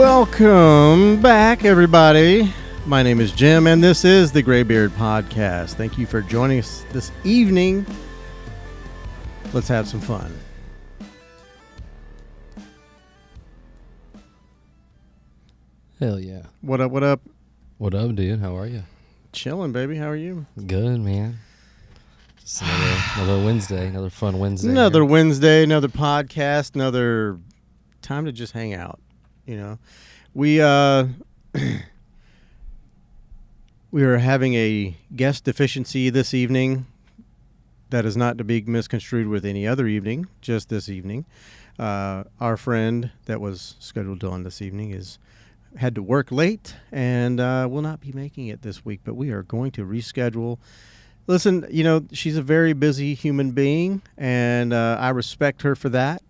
Welcome back, everybody. My name is Jim, and this is the Graybeard Podcast. Thank you for joining us this evening. Let's have some fun. Hell yeah. What up, what up? What up, dude? How are you? Chilling, baby. How are you? Good, man. Just another Wednesday, another fun Wednesday. Another Wednesday, another podcast, another time to just hang out. You know, we are having a guest deficiency this evening. That is not to be misconstrued with any other evening, just this evening. Our friend that was scheduled on this evening had to work late and will not be making it this week, but we are going to reschedule. Listen, you know, she's a very busy human being, and I respect her for that.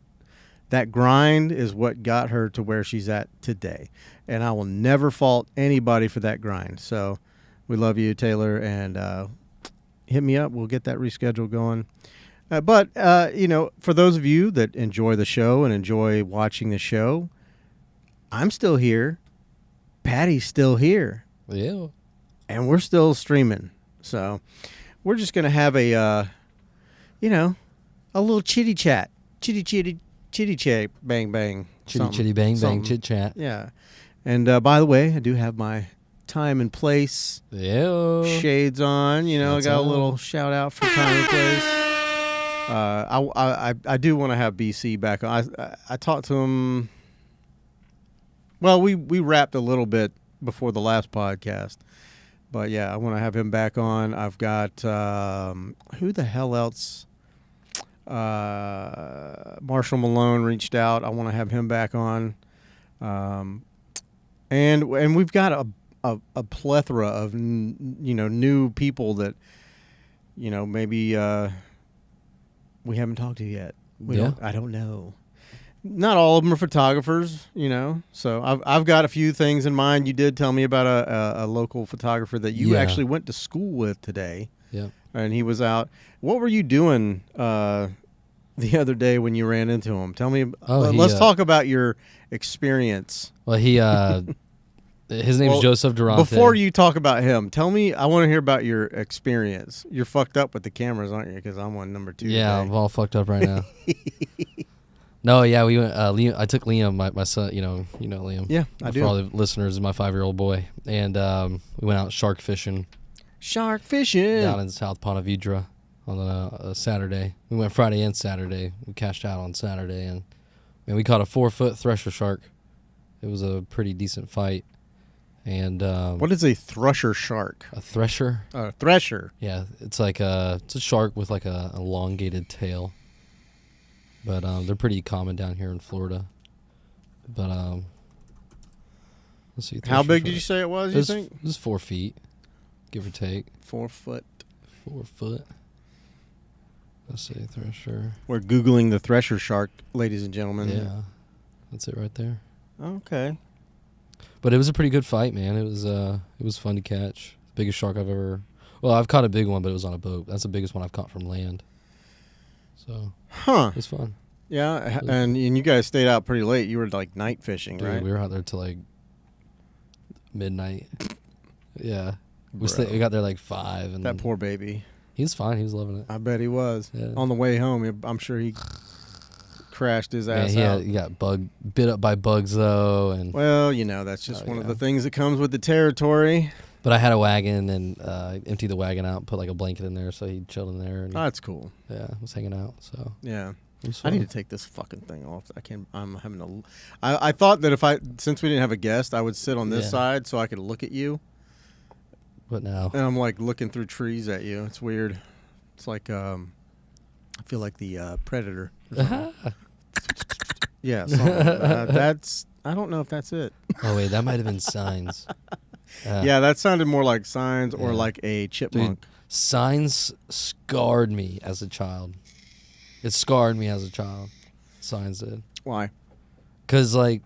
That grind is what got her to where she's at today, and I will never fault anybody for that grind. So we love you, Taylor, and hit me up. We'll get that reschedule going. But you know, for those of you that enjoy the show and enjoy watching the show, I'm still here. Patty's still here. Yeah. And we're still streaming. So we're just going to have a little chitty chat. Chitty chat, bang, bang. Chitty bang, bang, chit chat. Yeah. And by the way, I do have my time and place shades on. You know, I got a little shout out for time and place. I do want to have BC back on. I talked to him. Well, we wrapped a little bit before the last podcast. But yeah, I want to have him back on. I've got who the hell else? Marshall Malone reached out. I want to have him back on. And we've got a plethora of new people that maybe we haven't talked to yet. I don't know. Not all of them are photographers, So I've got a few things in mind. You did tell me about a local photographer that you actually went to school with today. Yeah. And he was out. What were you doing the other day when you ran into him? Tell me. Let's talk about your experience. Well, his name's Joseph Durante. Before you talk about him, tell me. I want to hear about your experience. You're fucked up with the cameras, aren't you? Because I'm on number 2. Yeah, today. I'm all fucked up right now. No, yeah, we went. Liam, I took Liam, my son. You know Liam. Yeah, I do. For all the listeners, is my 5-year-old boy, and we went out shark fishing. Shark fishing down in South Ponte Vedra on a Saturday. We went Friday and Saturday. We cashed out on Saturday, and we caught a 4-foot thresher shark. It was a pretty decent fight. And what is a thresher shark? A thresher? Thresher. Yeah, it's like it's a shark with like a elongated tail. But they're pretty common down here in Florida. But let's see. How big did you say it was? You think it was 4 feet, give or take. 4 foot. 4 foot. Let's see, thresher. We're googling the thresher shark, ladies and gentlemen. Yeah, that's it right there. Okay. But it was a pretty good fight, man. It was fun to catch. Biggest shark I've ever. Well, I've caught a big one, but it was on a boat. That's the biggest one I've caught from land. So. It was fun. Yeah, and you guys stayed out pretty late. You were like night fishing, dude, right? We were out there till like midnight. Yeah. We got there like 5. And that poor baby. He was fine. He was loving it. I bet he was. Yeah. On the way home, I'm sure he crashed his ass out. He got bit up by bugs, though. And well, that's just one of the things that comes with the territory. But I had a wagon and emptied the wagon out and put like a blanket in there so he chilled in there. And, that's cool. Yeah, was hanging out. So yeah. I need to take this fucking thing off. I'm having I thought that since we didn't have a guest, I would sit on this side so I could look at you. But now. And I'm like looking through trees at you. It's weird. It's like I feel like the Predator. Yeah. That's. I don't know if that's it. Oh wait, that might have been Signs. Yeah, that sounded more like Signs or like a chipmunk. Dude, Signs scarred me as a child. It scarred me as a child. Signs did. Why? Because, like,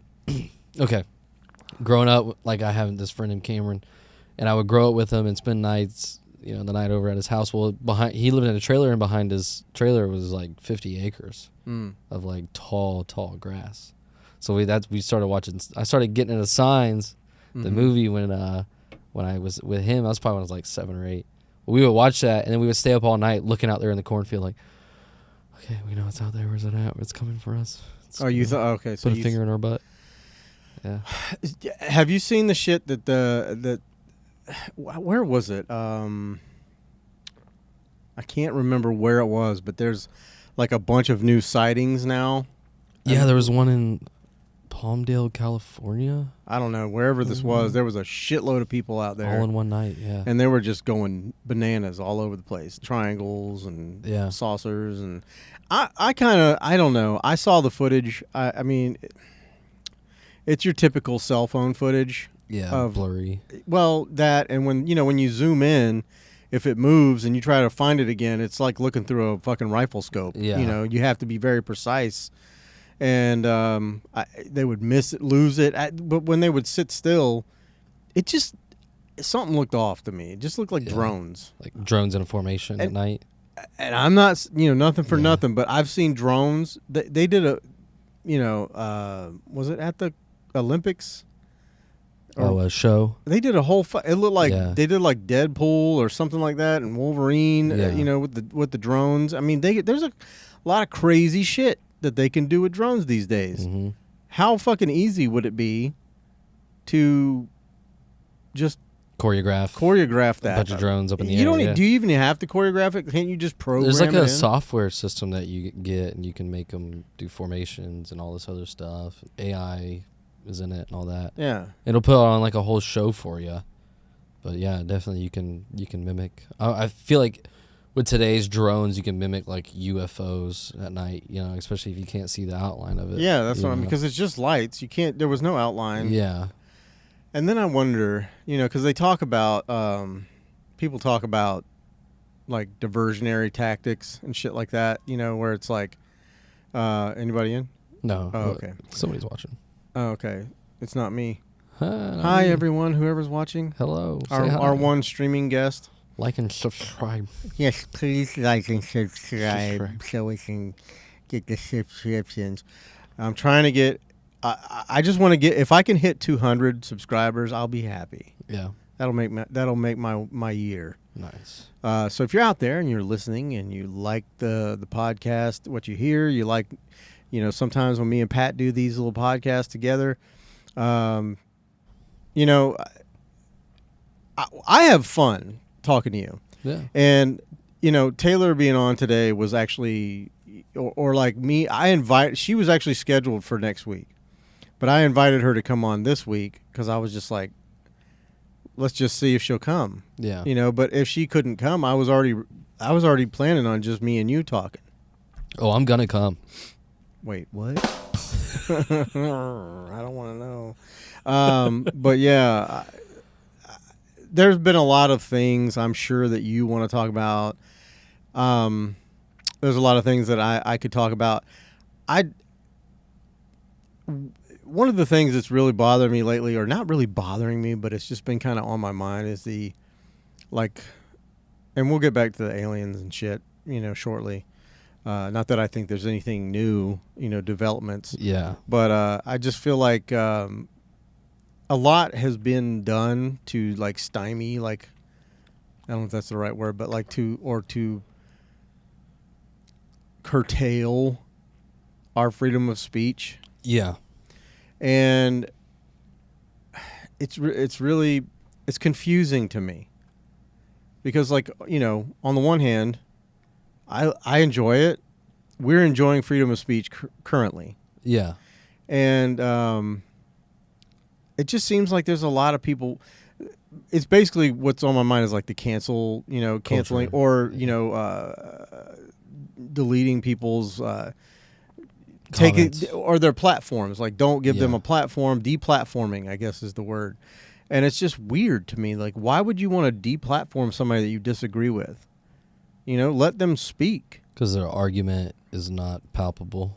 okay, growing up, like, I have this friend named Cameron, and I would grow up with him and spend nights, the night over at his house. Well, he lived in a trailer, and behind his trailer was, like, 50 acres of, like, tall grass. So we started watching. I started getting into Signs, the Mhm. movie when I was with him. I was probably when I was like 7 or 8. We would watch that, and then we would stay up all night looking out there in the cornfield, like, okay, we know it's out there. Where's it at? It's coming for us. Oh, you thought okay? So Put a you finger in our butt. Yeah. have you seen the shit that where was it? I can't remember where it was, but there's like a bunch of new sightings now. Yeah, there was one in Palmdale, California. I don't know, wherever this was, there was a shitload of people out there. All in one night, yeah. And they were just going bananas all over the place. Triangles and Yeah. saucers. And I don't know. I saw the footage. I mean, it's your typical cell phone footage. Yeah, of- blurry. Well, that, and when you zoom in, if it moves and you try to find it again, it's like looking through a fucking rifle scope. Yeah. You have to be very precise. And they would miss it, lose it. But when they would sit still, it just, something looked off to me. It just looked like Yeah. drones. Like drones in a formation at night. And I'm not, nothing for Yeah. nothing, but I've seen drones. They did a, was it at the Olympics? A show. They did a whole. It looked like Yeah. they did like Deadpool or something like that, and Wolverine. Yeah. With the drones. I mean, there's a lot of crazy shit that they can do with drones these days. Mm-hmm. How fucking easy would it be to just choreograph A that? bunch of drones up in the You air. don't. yeah. Do you even have to choreograph it? Can't you just program There's like it a in? software system that you get, and you can make them do formations and all this other stuff. AI is in it and all that. Yeah. It'll put on like a whole show for you. But yeah, definitely you can mimic. I feel like with today's drones, you can mimic like UFOs at night. Especially if you can't see the outline of it. Yeah, that's you what I mean. know? Because it's just lights. You can't. There was no outline. Yeah. And then I wonder, because they talk about, people talk about like diversionary tactics and shit like that, where it's like, anybody in? No. Oh, but okay. Somebody's watching. Oh, okay. It's not me. Not Hi, me. everyone, whoever's watching. Hello. Say Our, hi. our one streaming guest. Like and subscribe. Yes, please like and subscribe Subscribe. so we can get the subscriptions. I'm trying to get, I just want to get, if I can hit 200 subscribers, I'll be happy. Yeah. That'll make my year. Nice. So if you're out there and you're listening and you like the podcast, what you hear, you like, sometimes when me and Pat do these little podcasts together, I have fun talking to you. Yeah. And, Taylor being on today was actually, or like me, she was actually scheduled for next week, but I invited her to come on this week because I was just like, let's just see if she'll come. Yeah. But if she couldn't come, I was already planning on just me and you talking. Oh, I'm gonna come. Wait, what? I don't want to know. But yeah, there's been a lot of things I'm sure that you want to talk about. There's a lot of things that I could talk about. One of the things that's really bothering me lately, or not really bothering me, but it's just been kind of on my mind, is and we'll get back to the aliens and shit, shortly. Not that I think there's anything new, developments. Yeah. But I just feel like a lot has been done to like stymie, like, I don't know if that's the right word, but like to curtail our freedom of speech. Yeah. And it's confusing to me because, like, on the one hand, I enjoy it. We're enjoying freedom of speech currently. Yeah. And it just seems like there's a lot of people. It's basically what's on my mind is like the canceling Culture. or, deleting people's Comments. or their platforms. Like, don't give them Yeah. a platform. Deplatforming, I guess, is the word. And it's just weird to me. Like, why would you want to deplatform somebody that you disagree with? Let them speak. Because their argument is not palpable.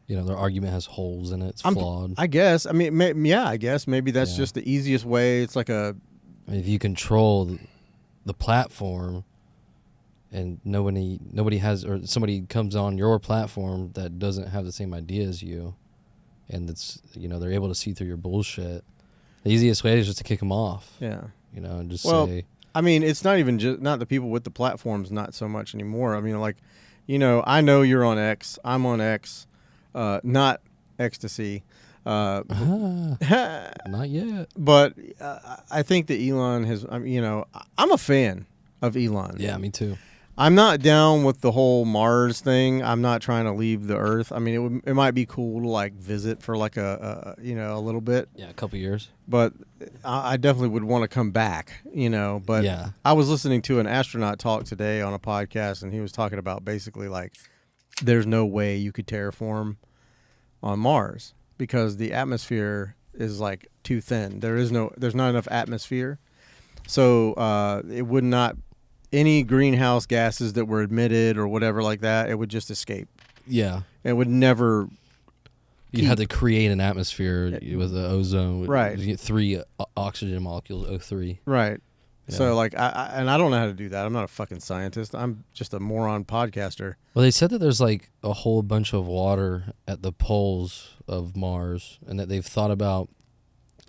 Their argument has holes in it. It's flawed. I guess. I mean, I guess maybe that's Yeah. just the easiest way. It's like If you control the platform and nobody has, or somebody comes on your platform that doesn't have the same idea as you, and it's they're able to see through your bullshit. The easiest way is just to kick them off. Yeah. And just Well, say, I mean, it's not even just not the people with the platforms, not so much anymore. I mean, like, I know you're on X, I'm on X, not ecstasy. not yet. But I think that Elon has, I'm a fan of Elon. Yeah, me too. I'm not down with the whole Mars thing. I'm not trying to leave the Earth. I mean, it might be cool to like visit for like a little bit. Yeah, a couple years. But I definitely would want to come back, But Yeah. I was listening to an astronaut talk today on a podcast, and he was talking about basically like there's no way you could terraform on Mars because the atmosphere is like too thin. There's not enough atmosphere. So it would not, any greenhouse gases that were emitted or whatever like that, it would just escape. Yeah. It would never. You had to create an atmosphere with the ozone. Right. You get 3 oxygen molecules, O3. Right. Yeah. So like, I don't know how to do that. I'm not a fucking scientist. I'm just a moron podcaster. Well, they said that there's like a whole bunch of water at the poles of Mars, and that they've thought about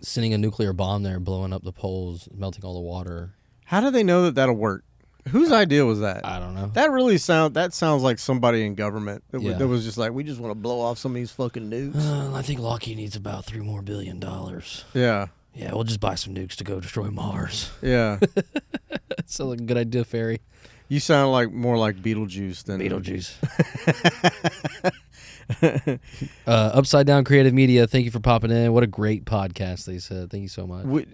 sending a nuclear bomb there, blowing up the poles, melting all the water. How do they know that that'll work? Whose idea was that? I don't know. That sounds like somebody in government that was just like, we just want to blow off some of these fucking nukes. I think Lockheed needs about $3 more billion. Yeah. Yeah, we'll just buy some nukes to go destroy Mars. Yeah. Sounds like a good idea, Ferry. You sound like more like Beetlejuice than Beetlejuice. Upside Down Creative Media, thank you for popping in. What a great podcast, they said. Thank you so much. We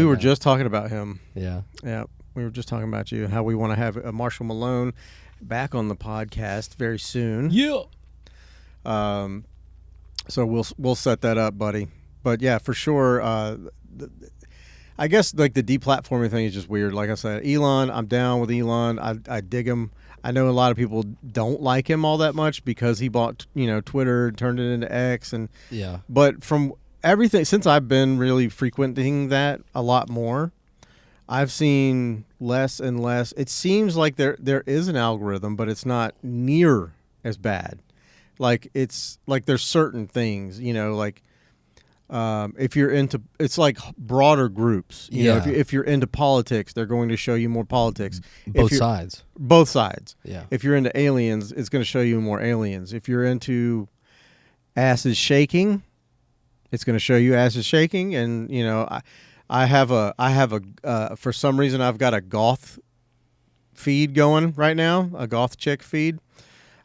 were just talking about him. Yeah. Yeah. We were just talking about you, how we want to have Marshall Malone back on the podcast very soon. Yeah. So we'll set that up, buddy. But yeah, for sure. I guess like the deplatforming thing is just weird. Like I said, Elon, I'm down with Elon. I dig him. I know a lot of people don't like him all that much because he bought, Twitter, turned it into X, and Yeah. But from everything since I've been really frequenting that a lot more, I've seen less and less. It seems like there is an algorithm, but it's not near as bad. Like it's like there's certain things, like if you're into, it's like broader groups. You know, if you're into politics, they're going to show you more politics. Both sides. Both sides. Yeah. If you're into aliens, it's going to show you more aliens. If you're into asses shaking, it's going to show you asses shaking. And I have a for some reason I've got a goth feed going right now, a goth chick feed.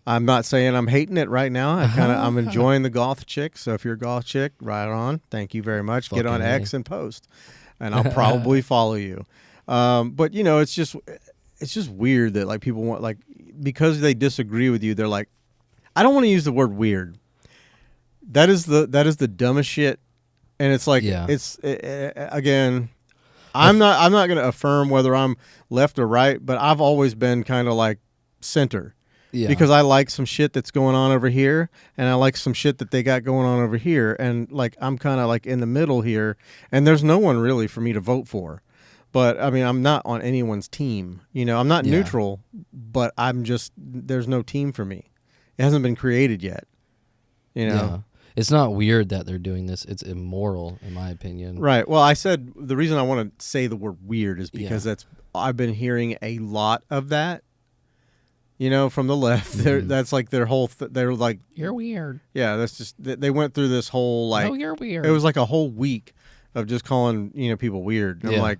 I'm not saying I'm hating it right now. I'm enjoying the goth chick. So if you're a goth chick, right on. Thank you very much. Get on X and post, and I'll probably follow you. But it's just weird that like people want, like, because they disagree with you, they're like, I don't want to use the word weird. That is the dumbest shit. And it's like, again, I'm not going to affirm whether I'm left or right, but I've always been kind of like center. Yeah. Because I like some shit that's going on over here, and I like some shit that they got going on over here, and like I'm kind of like in the middle here, and there's no one really for me to vote for. But I mean, I'm not on anyone's team. I'm not neutral, but there's no team for me. It hasn't been created yet. Yeah. It's not weird that they're doing this. It's immoral, in my opinion. Right. Well, I said the reason I want to say the word weird is because I've been hearing a lot of that. From the left, that's like their whole. They're like, you're weird. Yeah, that's just they went through this whole like. Oh, you're weird. It was like a whole week of just calling people weird. And I'm like,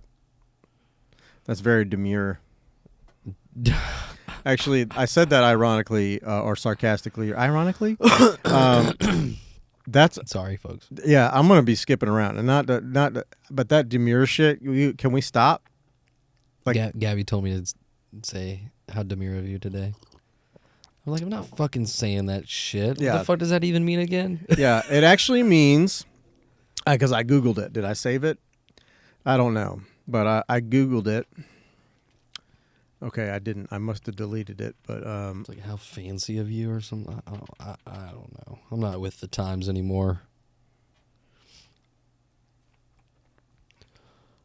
that's very demure. Actually, I said that ironically or sarcastically. Ironically, that's sorry, folks. Yeah, I'm gonna be skipping around and not. But that demure shit. Can we stop? Like Gabby told me to say how demure of you today. I'm like, I'm not fucking saying that shit. Yeah. What the fuck does that even mean again? Yeah, it actually means, because I Googled it. Did I save it? I don't know, but I Googled it. Okay, I didn't. I must have deleted it, but it's like, how fancy of you or something. I don't know. I'm not with the times anymore.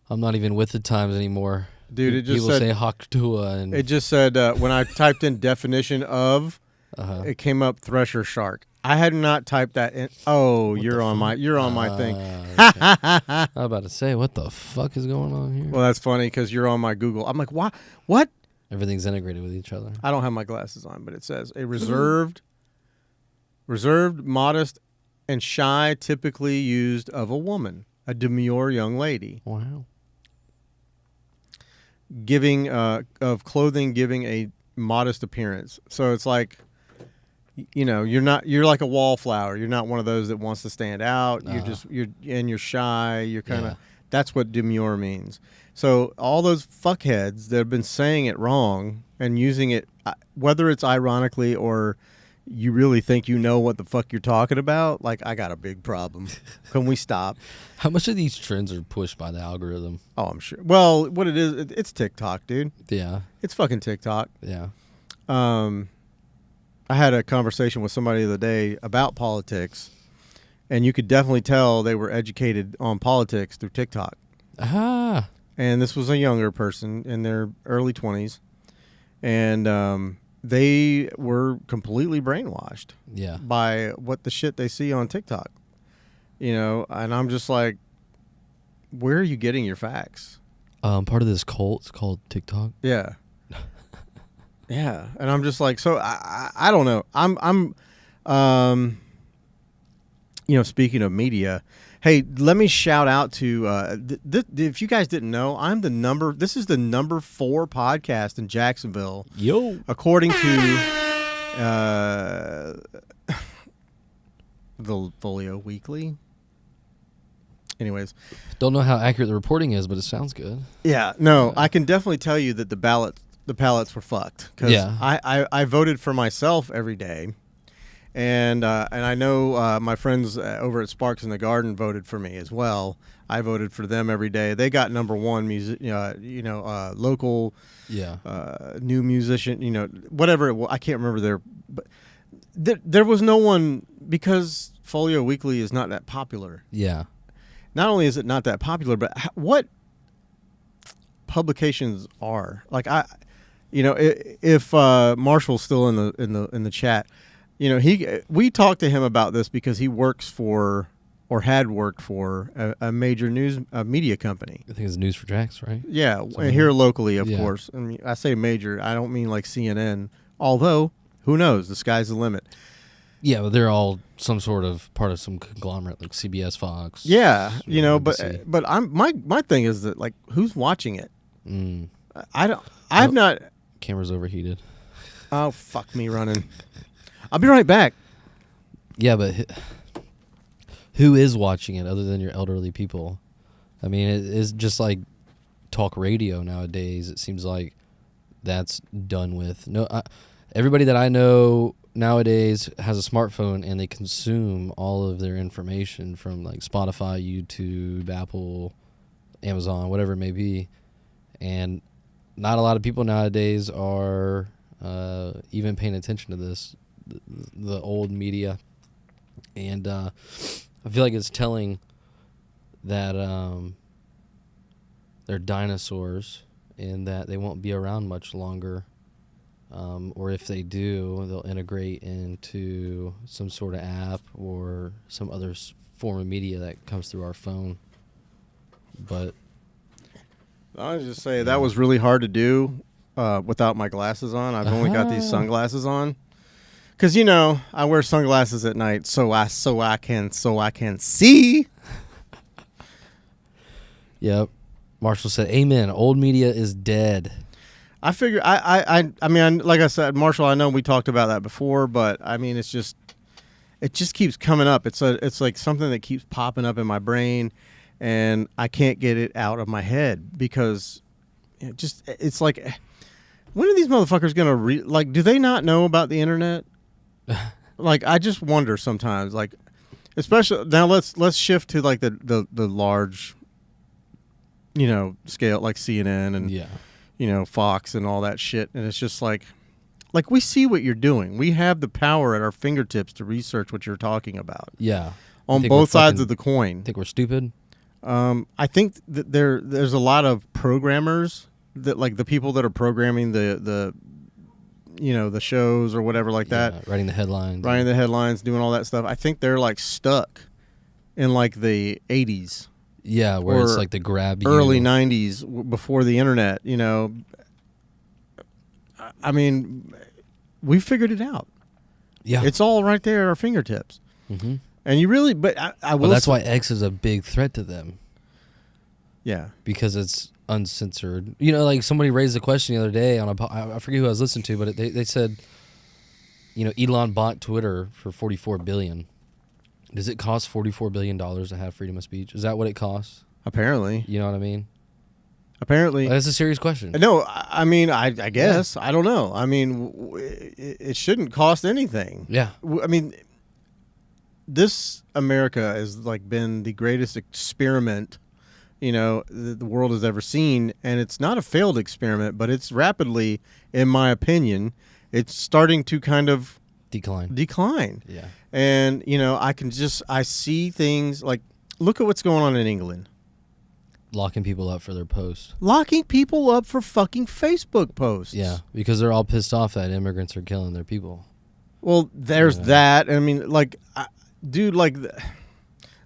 I'm not even with the times anymore. Dude, it just people said, say Haktua, and it just said when I typed in definition of Uh-huh. It came up Thresher Shark. I had not typed that in. Oh, What you're the on fuck? my thing. Okay. I was about to say, what the fuck is going on here? Well, that's funny because you're on my Google. I'm like, why? What? Everything's integrated with each other. I don't have my glasses on, but it says a reserved, modest, and shy, typically used of a woman, a demure young lady, Wow. giving of clothing giving a modest appearance. So it's like, you're like a wallflower. You're not one of those that wants to stand out. You're shy. You're kind of, Yeah. that's what demure means. So all those fuckheads that have been saying it wrong and using it, whether it's ironically or you really think you know what the fuck you're talking about, like, I got a big problem. Can we stop? How much of these trends are pushed by the algorithm? Oh, I'm sure. Well, what it is, it's TikTok, dude. Yeah. It's fucking TikTok. Yeah. I had a conversation with somebody the other day about politics, and you could definitely tell they were educated on politics through TikTok. Ah. And this was a younger person in their early 20s, and they were completely brainwashed Yeah. by what the shit they see on TikTok. And I'm just like, where are you getting your facts? Part of this cult is called TikTok. Yeah. Yeah, and I'm just like, so I don't know. I'm speaking of media, hey, let me shout out to if you guys didn't know, this is the number 4 podcast in Jacksonville, Yo. according to the Folio Weekly. Anyways, Don't know how accurate the reporting is, but it sounds good. yeah, no, I can definitely tell you that the ballots were fucked, because Yeah. I voted for myself every day, and I know my friends over at Sparks in the Garden voted for me as well. I voted for them every day. They got number 1 local Yeah. new musician, whatever it was. I can't remember but there was no one, because Folio Weekly is not that popular. Yeah. Not only is it not that popular, but what publications are like, if Marshall's still in the chat, we talked to him about this because he works for, or had worked for, a major news media company. I think it's News for Jacks, right? Yeah, Something here locally, of Yeah. course. I mean, I say major, I don't mean like CNN. Although, who knows? The sky's the limit. Yeah, but they're all some sort of part of some conglomerate like CBS, Fox. Yeah, NBC. but my thing is that, like, who's watching it? Mm. I've not. Camera's overheated. Oh, fuck me running. I'll be right back. Yeah, but who is watching it other than your elderly people? I mean, it is just like talk radio nowadays. It seems like that's done with. Everybody that I know nowadays has a smartphone, and they consume all of their information from like Spotify, YouTube, Apple, Amazon, whatever it may be. And not a lot of people nowadays are even paying attention to this, the old media. And I feel like it's telling that they're dinosaurs and that they won't be around much longer. Or if they do, they'll integrate into some sort of app or some other form of media that comes through our phone. But I'll just say that was really hard to do without my glasses on. I've only got these sunglasses on, because I wear sunglasses at night so I can see. Yep. Marshall said, "Amen. Old media is dead." I figure I mean, like I said, Marshall, I know we talked about that before, but I mean, it just keeps coming up. It's like something that keeps popping up in my brain, and I can't get it out of my head, because it's like, when are these motherfuckers gonna do they not know about the internet? Like, I just wonder sometimes, like, especially now. Let's shift to like the large, scale, like CNN and Yeah. Fox and all that shit. And it's just like we see what you're doing. We have the power at our fingertips to research what you're talking about Yeah. on think both we're sides fucking- of the coin. Think we're stupid? I think that there's a lot of programmers that, like, the people that are programming the the shows or whatever like that. Yeah, writing the headlines. Writing the headlines, doing all that stuff. I think they're like stuck in like the 80s, Yeah, where it's or like the grab you. early 90s before the internet. I mean, we figured it out. Yeah. It's all right there at our fingertips. Mm-hmm. And you really, but I will. Well, that's why X is a big threat to them, Yeah. because it's uncensored. Like somebody raised a question the other day on I forget who I was listening to, but they said, Elon bought Twitter for $44 billion. Does it cost $44 billion to have freedom of speech? Is that what it costs? Apparently. You know what I mean? Apparently. That's a serious question. No, I mean, I guess. I don't know. I mean, it shouldn't cost anything. Yeah. I mean, this America has like been the greatest experiment, the world has ever seen, and it's not a failed experiment, but it's rapidly, in my opinion, it's starting to kind of decline. Yeah. And I see things like, look at what's going on in England. Locking people up for their posts. Locking people up for fucking Facebook posts. Yeah, because they're all pissed off that immigrants are killing their people. Well, there's that. I mean, like, dude, like,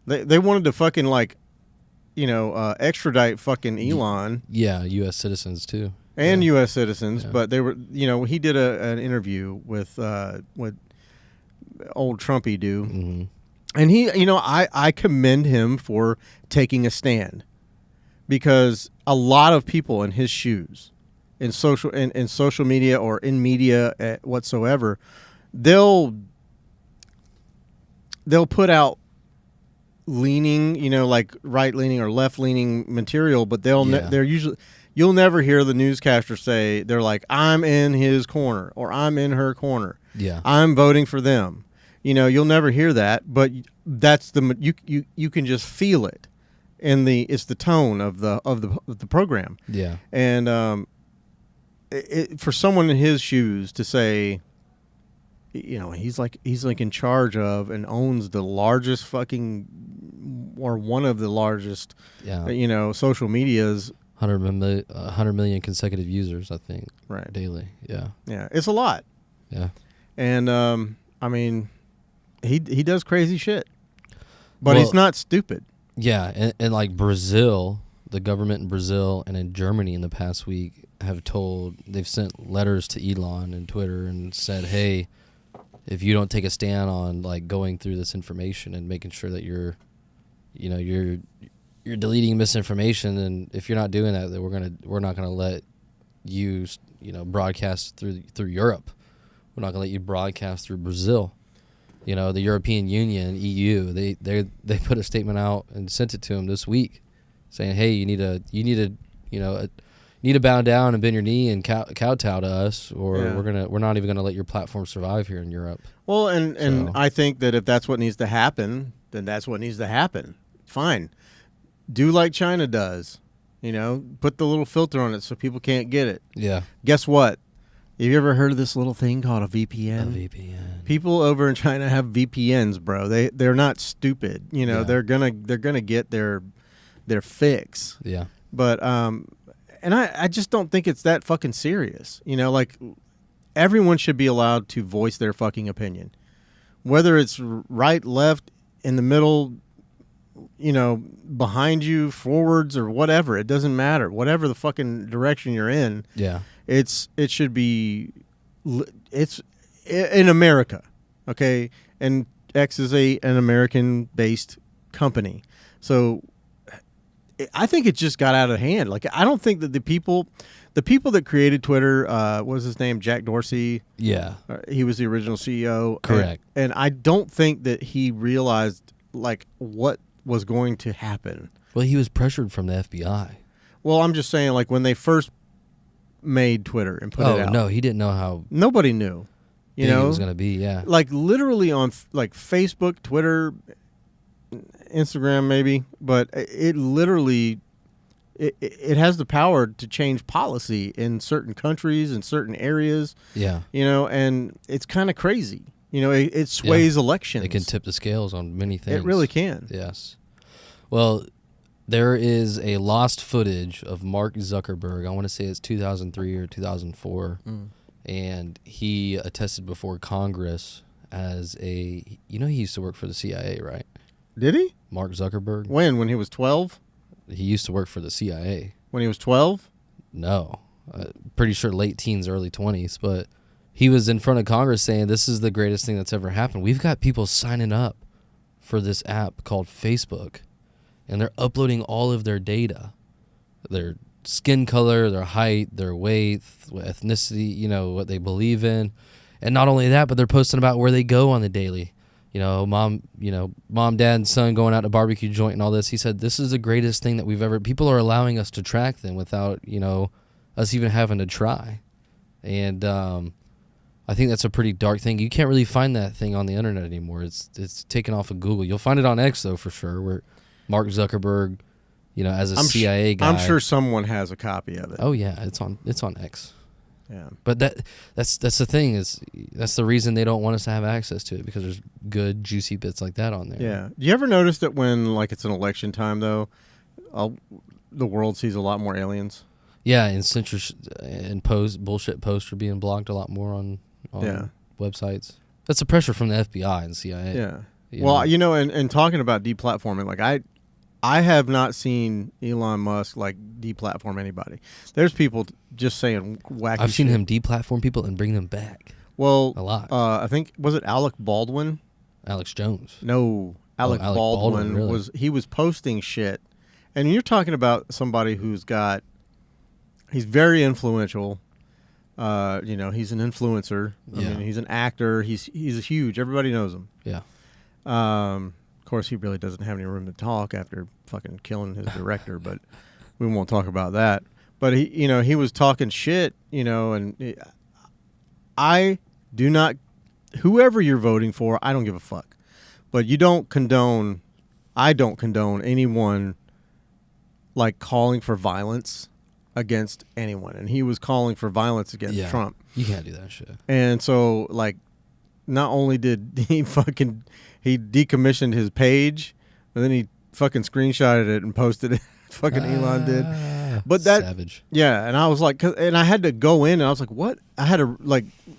they wanted to fucking, like, extradite fucking Elon. Yeah, U.S. citizens, too. And U.S. citizens, Yeah. but they were, he did an interview with what old Trumpy do. Mm-hmm. And he, I commend him for taking a stand, because a lot of people in his shoes, in social media or in media whatsoever, they'll put out leaning, like right leaning or left leaning material, but they're usually, you'll never hear the newscaster say, they're like, I'm in his corner or I'm in her corner. Yeah. I'm voting for them. You'll never hear that, but that's you can just feel it it's the tone of the program. Yeah. And for someone in his shoes to say, he's like in charge of and owns the largest fucking, or one of the largest, social medias. 100 million consecutive users, I think. Right. Daily. Yeah. Yeah. It's a lot. Yeah. And, I mean, he does crazy shit, but he's not stupid. Yeah. And like Brazil, the government in Brazil and in Germany in the past week they've sent letters to Elon and Twitter and said, hey, if you don't take a stand on like going through this information and making sure that you're deleting misinformation, and if you're not doing that, then we're not gonna let you broadcast through Europe. We're not gonna let you broadcast through Brazil. The European Union, EU, they put a statement out and sent it to him this week, saying, hey, you need to bow down and bend your knee and kowtow to us, or we're not even gonna let your platform survive here in Europe. Well, and I think that if that's what needs to happen, then that's what needs to happen. Fine. Do like China does. Put the little filter on it so people can't get it. Yeah. Guess what? Have you ever heard of this little thing called a VPN? A VPN. People over in China have VPNs, bro. They're not stupid. They're gonna get their fix. Yeah. But and I just don't think it's that fucking serious. Like, everyone should be allowed to voice their fucking opinion, whether it's right, left, in the middle, behind you, forwards, or whatever. It doesn't matter. Whatever the fucking direction you're in. Yeah. It should be, it's in America, okay? And X is an American-based company. So I think it just got out of hand. Like, I don't think that the people that created Twitter, what was his name? Jack Dorsey? Yeah. He was the original CEO. Correct. And I don't think that he realized, like, what was going to happen. Well, he was pressured from the FBI. Well, I'm just saying, like, when they first made Twitter and put it out. Oh, no, he didn't know how nobody knew. big it was going to be, yeah. Like, literally on, like, Facebook, Twitter, Instagram maybe, but it literally, it has the power to change policy in certain countries and certain areas. Yeah. And it's kind of crazy. It sways elections. It can tip the scales on many things. It really can. Yes. Well, there is a lost footage of Mark Zuckerberg. I want to say it's 2003 or 2004. and he attested before Congress as he used to work for the CIA, right? Did he? Mark Zuckerberg. When he was 12? He used to work for the CIA. When he was 12? No, pretty sure late teens, early 20s, but he was in front of Congress saying this is the greatest thing that's ever happened. We've got people signing up for this app called Facebook, and they're uploading all of their data, their skin color, their height, their weight, ethnicity, what they believe in. And not only that, but they're posting about where they go on the daily. Mom, dad, and son going out to barbecue joint and all this. He said, this is the greatest thing that we've ever, people are allowing us to track them without, us even having to try. And I think that's a pretty dark thing. You can't really find that thing on the internet anymore. It's taken off of Google. You'll find it on X, though, for sure, where Mark Zuckerberg, as a CIA guy. I'm sure someone has a copy of it. Oh, yeah, it's on X. Yeah. But that's the thing, is that's the reason they don't want us to have access to it, because there's good juicy bits like that on there. Yeah. Do you ever notice that when it's an election time though, the world sees a lot more aliens? Yeah, and bullshit posts are being blocked a lot more on websites. That's the pressure from the FBI and CIA. Yeah. Well, and talking about deplatforming, I have not seen Elon Musk deplatform anybody. There's people just saying wacky I've seen shit. him deplatform people and bring them back. Well, a lot. I think, was it Alec Baldwin? Alex Jones. No, Alec Baldwin really? He was posting shit, and you're talking about somebody he's very influential. He's an influencer. I mean, he's an actor. He's huge. Everybody knows him. Yeah. Of course, he really doesn't have any room to talk after fucking killing his director, but we won't talk about that. But he was talking shit, and I do not, whoever you're voting for, I don't give a fuck. But I don't condone anyone calling for violence against anyone. And he was calling for violence against Trump. You can't do that shit. And so not only did he decommissioned his page, but then he fucking screenshotted it and posted it. Fucking Elon did. But that savage. Yeah, and I was and I had to go in and I was like, what? I had to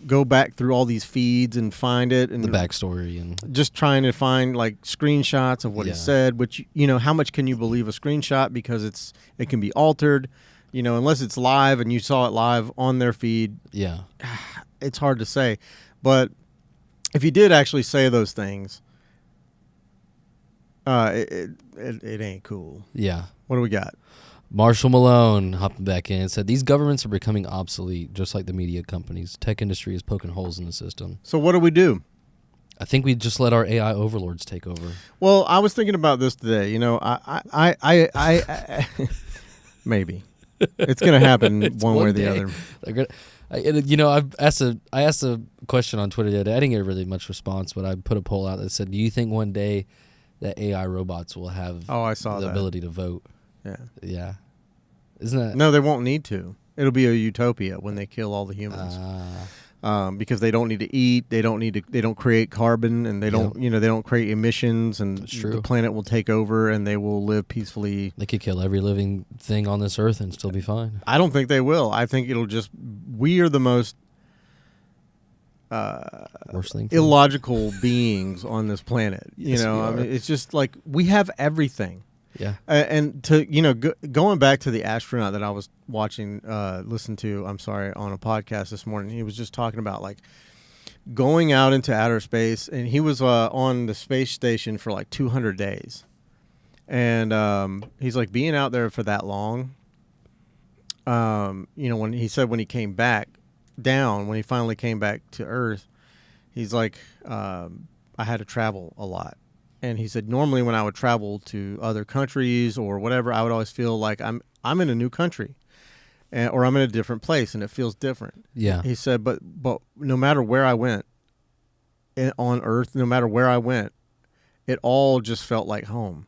go back through all these feeds and find it, and the backstory, and just trying to find screenshots of what he said, which how much can you believe a screenshot, because it can be altered, unless it's live and you saw it live on their feed. Yeah. It's hard to say. But if he did actually say those things, it ain't cool. Yeah. What do we got? Marshall Malone hopping back in and said, these governments are becoming obsolete, just like the media companies. Tech industry is poking holes in the system. So what do we do? I think we just let our AI overlords take over. Well, I was thinking about this today. I maybe it's going to happen one way or the other. I asked a question on Twitter the other day. I didn't get really much response, but I put a poll out that said, do you think one day that AI robots will have the ability to vote? Yeah. Yeah. Isn't that? No, they won't need to. It'll be a utopia when they kill all the humans. Because they don't need to eat, they don't create carbon, and they don't create emissions, and the planet will take over and they will live peacefully. They could kill every living thing on this earth and still be fine. I don't think they will. I think we are the most worst thing illogical beings on this planet. Yes, I mean, it's just we have everything. Yeah. And to going back to the astronaut that I was watching, listen to, on a podcast this morning, he was just talking about going out into outer space, and he was on the space station for 200 days, and he's being out there for that long. When he said when he came back down, when he finally came back to Earth, he's I had to travel a lot. And he said, normally when I would travel to other countries or whatever, I would always feel like I'm in a new country, or I'm in a different place, and it feels different. Yeah. He said, but no matter where I went on Earth, no matter where I went, it all just felt like home,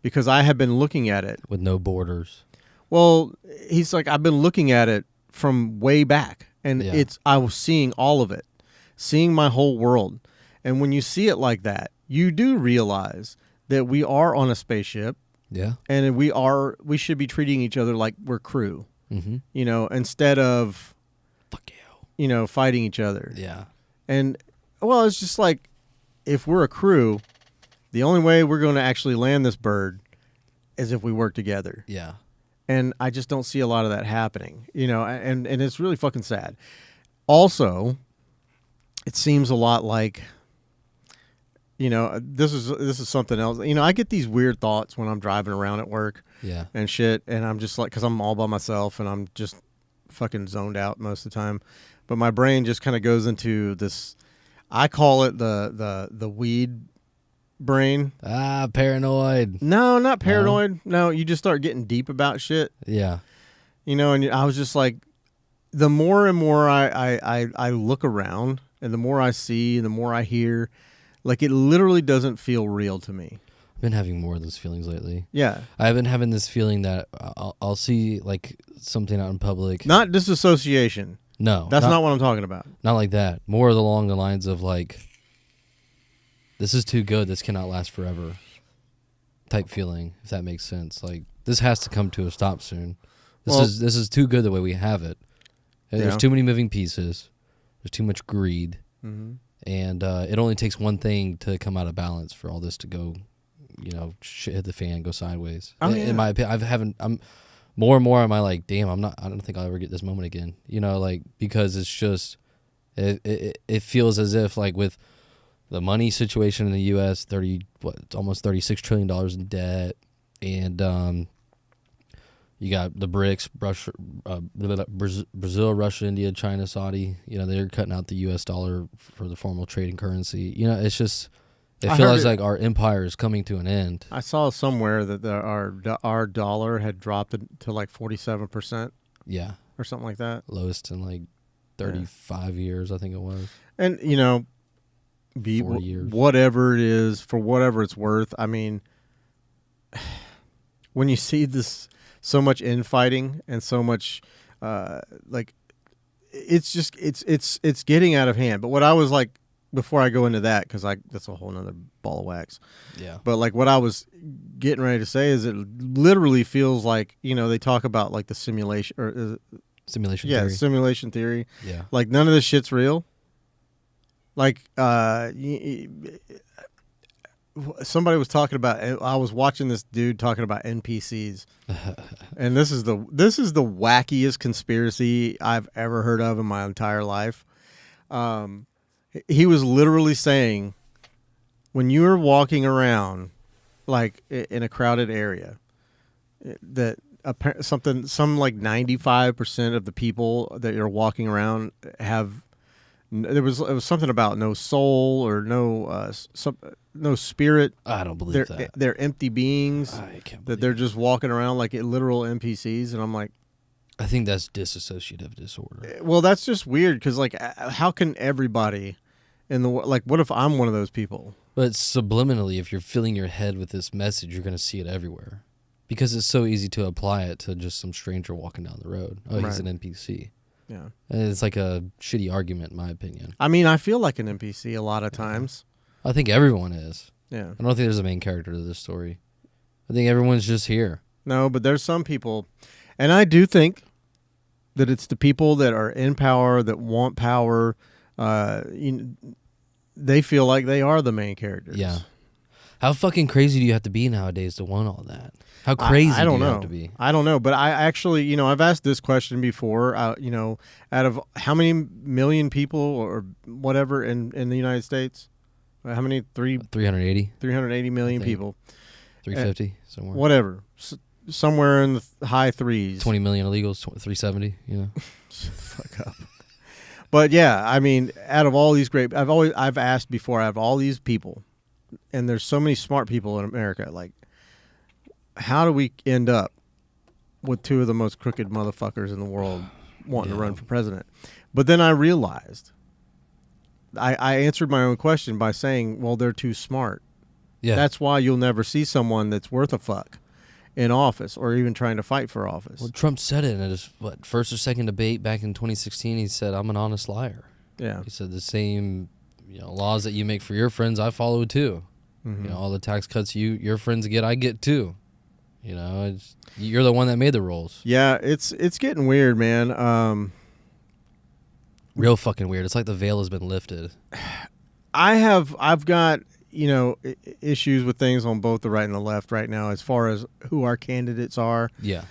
because I had been looking at it with no borders. Well, he's I've been looking at it from way back, and I was seeing all of it, seeing my whole world. And when you see it like that, you do realize that we are on a spaceship. Yeah. And we should be treating each other like we're crew. Mm-hmm. Instead of fuck you. fighting each other. Yeah. And, well, it's just like, if we're a crew, the only way we're going to actually land this bird is if we work together. Yeah. And I just don't see a lot of that happening, and it's really fucking sad. Also, it seems a lot like, this is something else. I get these weird thoughts when I'm driving around at work Yeah. and shit, and I'm just like, because I'm all by myself and I'm just fucking zoned out most of the time. But my brain just kind of goes into this, I call it the weed brain. Paranoid. No, not paranoid. No, you just start getting deep about shit. Yeah. And I was just like, the more and more I look around, and the more I see, and the more I hear, like, it literally doesn't feel real to me. I've been having more of those feelings lately. Yeah. I've been having this feeling that I'll see like something out in public. Not disassociation. No. That's not what I'm talking about. Not like that. More along the lines of like, this is too good. This cannot last forever. Type feeling, if that makes sense. Like, this has to come to a stop soon. This is too good the way we have it. There's too many moving pieces. There's too much greed, and it only takes one thing to come out of balance for all this to go, shit hit the fan, go sideways. Oh, in my opinion, I'm more and more. Am I like, damn? I don't think I'll ever get this moment again. Because it's just, it feels as if like with the money situation in the U.S., almost $36 trillion in debt, and you got the BRICS, Brazil, Russia, India, China, Saudi. They're cutting out the U.S. dollar for the formal trading currency. It's just, it feels like our empire is coming to an end. I saw somewhere that our dollar had dropped to like 47%. Yeah, or something like that. Lowest in like 35 years, I think it was. And 40 years. Whatever it is, for whatever it's worth. I mean, when you see this, so much infighting and so much, it's just it's getting out of hand. But what I was like, before I go into that, because that's a whole nother ball of wax. Yeah. But like what I was getting ready to say is, it literally feels like they talk about like the simulation or simulation theory. Yeah, simulation theory. Yeah. Like none of this shit's real. Like somebody was talking about. I was watching this dude talking about NPCs, and this is the wackiest conspiracy I've ever heard of in my entire life. He was literally saying, when you are walking around, like in a crowded area, that some like 95% of the people that you're walking around have. It was something about no soul or no spirit. I don't believe that. They're empty beings. I can't believe that they're just walking around like literal NPCs, and I'm like, I think that's dissociative disorder. Well, that's just weird because like, how can everybody in the like? What if I'm one of those people? But subliminally, if you're filling your head with this message, you're going to see it everywhere, because it's so easy to apply it to just some stranger walking down the road. Oh, he's an NPC. Yeah, and it's like a shitty argument, in my opinion. I mean, I feel like an NPC a lot of times. I think everyone is. Yeah, I don't think there's a main character to this story. I think everyone's just here. No, but there's some people, and I do think that it's the people that are in power, that want power. They feel like they are the main characters. Yeah. How fucking crazy do you have to be nowadays to want all that? How crazy I don't do you know. have to be? I don't know, but I actually, I've asked this question before. Out of how many million people or whatever in the United States? How many? 380. 380 million people. 350 somewhere. Whatever. Somewhere in the high threes. 20 million illegals. 370. Fuck up. But yeah, I mean, out of all these I've asked before. I have all these people, and there's so many smart people in America. Like, how do we end up with two of the most crooked motherfuckers in the world wanting to run for president? But then I realized, I answered my own question by saying, well, they're too smart. Yeah. That's why you'll never see someone that's worth a fuck in office or even trying to fight for office. Well, Trump said it in his first or second debate back in 2016. He said, "I'm an honest liar." Yeah. He said the same, laws that you make for your friends, I follow too. Mm-hmm. All the tax cuts your friends get, I get too. You're the one that made the rules. Yeah, it's getting weird, man. Real fucking weird. It's like the veil has been lifted. I've got, issues with things on both the right and the left right now as far as who our candidates are. Yeah.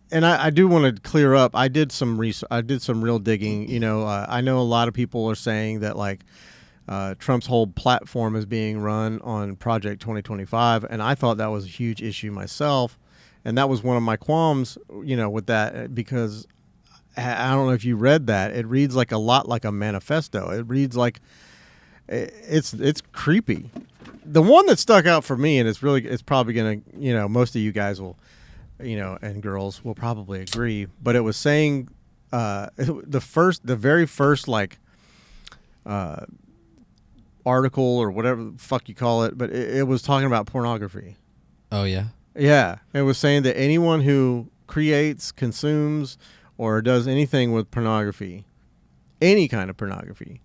And I do want to clear up. I did some real digging. I know a lot of people are saying that like Trump's whole platform is being run on Project 2025, and I thought that was a huge issue myself, and that was one of my qualms, with that, because I don't know if you read that. It reads like a lot like a manifesto. It reads like it's creepy. The one that stuck out for me, and it's probably gonna, most of you guys will, and girls will probably agree, but it was saying the very first like article or whatever the fuck you call it, but it was talking about pornography. Oh yeah. Yeah, it was saying that anyone who creates, consumes, or does anything with pornography, any kind of pornography,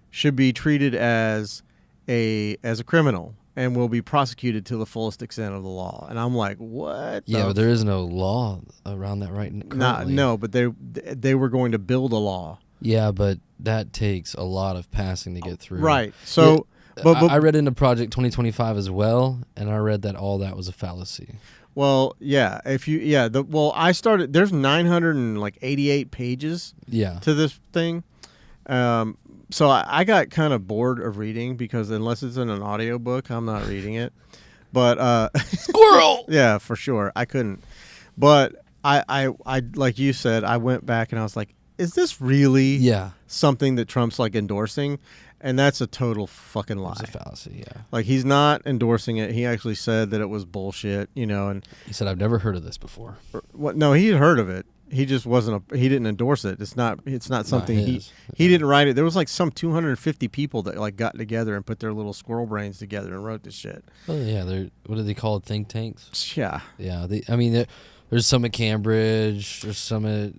should be treated as a criminal and will be prosecuted to the fullest extent of the law. And I'm like, what? Yeah, but there is no law around that right now. No, but they were going to build a law. Yeah, but that takes a lot of passing to get through. Right. So, but I read into Project 2025 as well, and I read that all that was a fallacy. Well, yeah. I started. There's 988 pages. Yeah. To this thing. So I got kind of bored of reading because unless it's in an audiobook, I'm not reading it. But Squirrel. Yeah, for sure. I couldn't. But I like you said, I went back and I was like, is this really something that Trump's like endorsing? And that's a total fucking lie. It's a fallacy, yeah. Like, he's not endorsing it. He actually said that it was bullshit, and he said, I've never heard of this before. What? No, he had heard of it. He just he didn't endorse it. It's not something he didn't write it. There was like some 250 people that like got together and put their little squirrel brains together and wrote this shit. Oh yeah, what do they call it? Think tanks? Yeah. Yeah. There's some at Cambridge, there's some at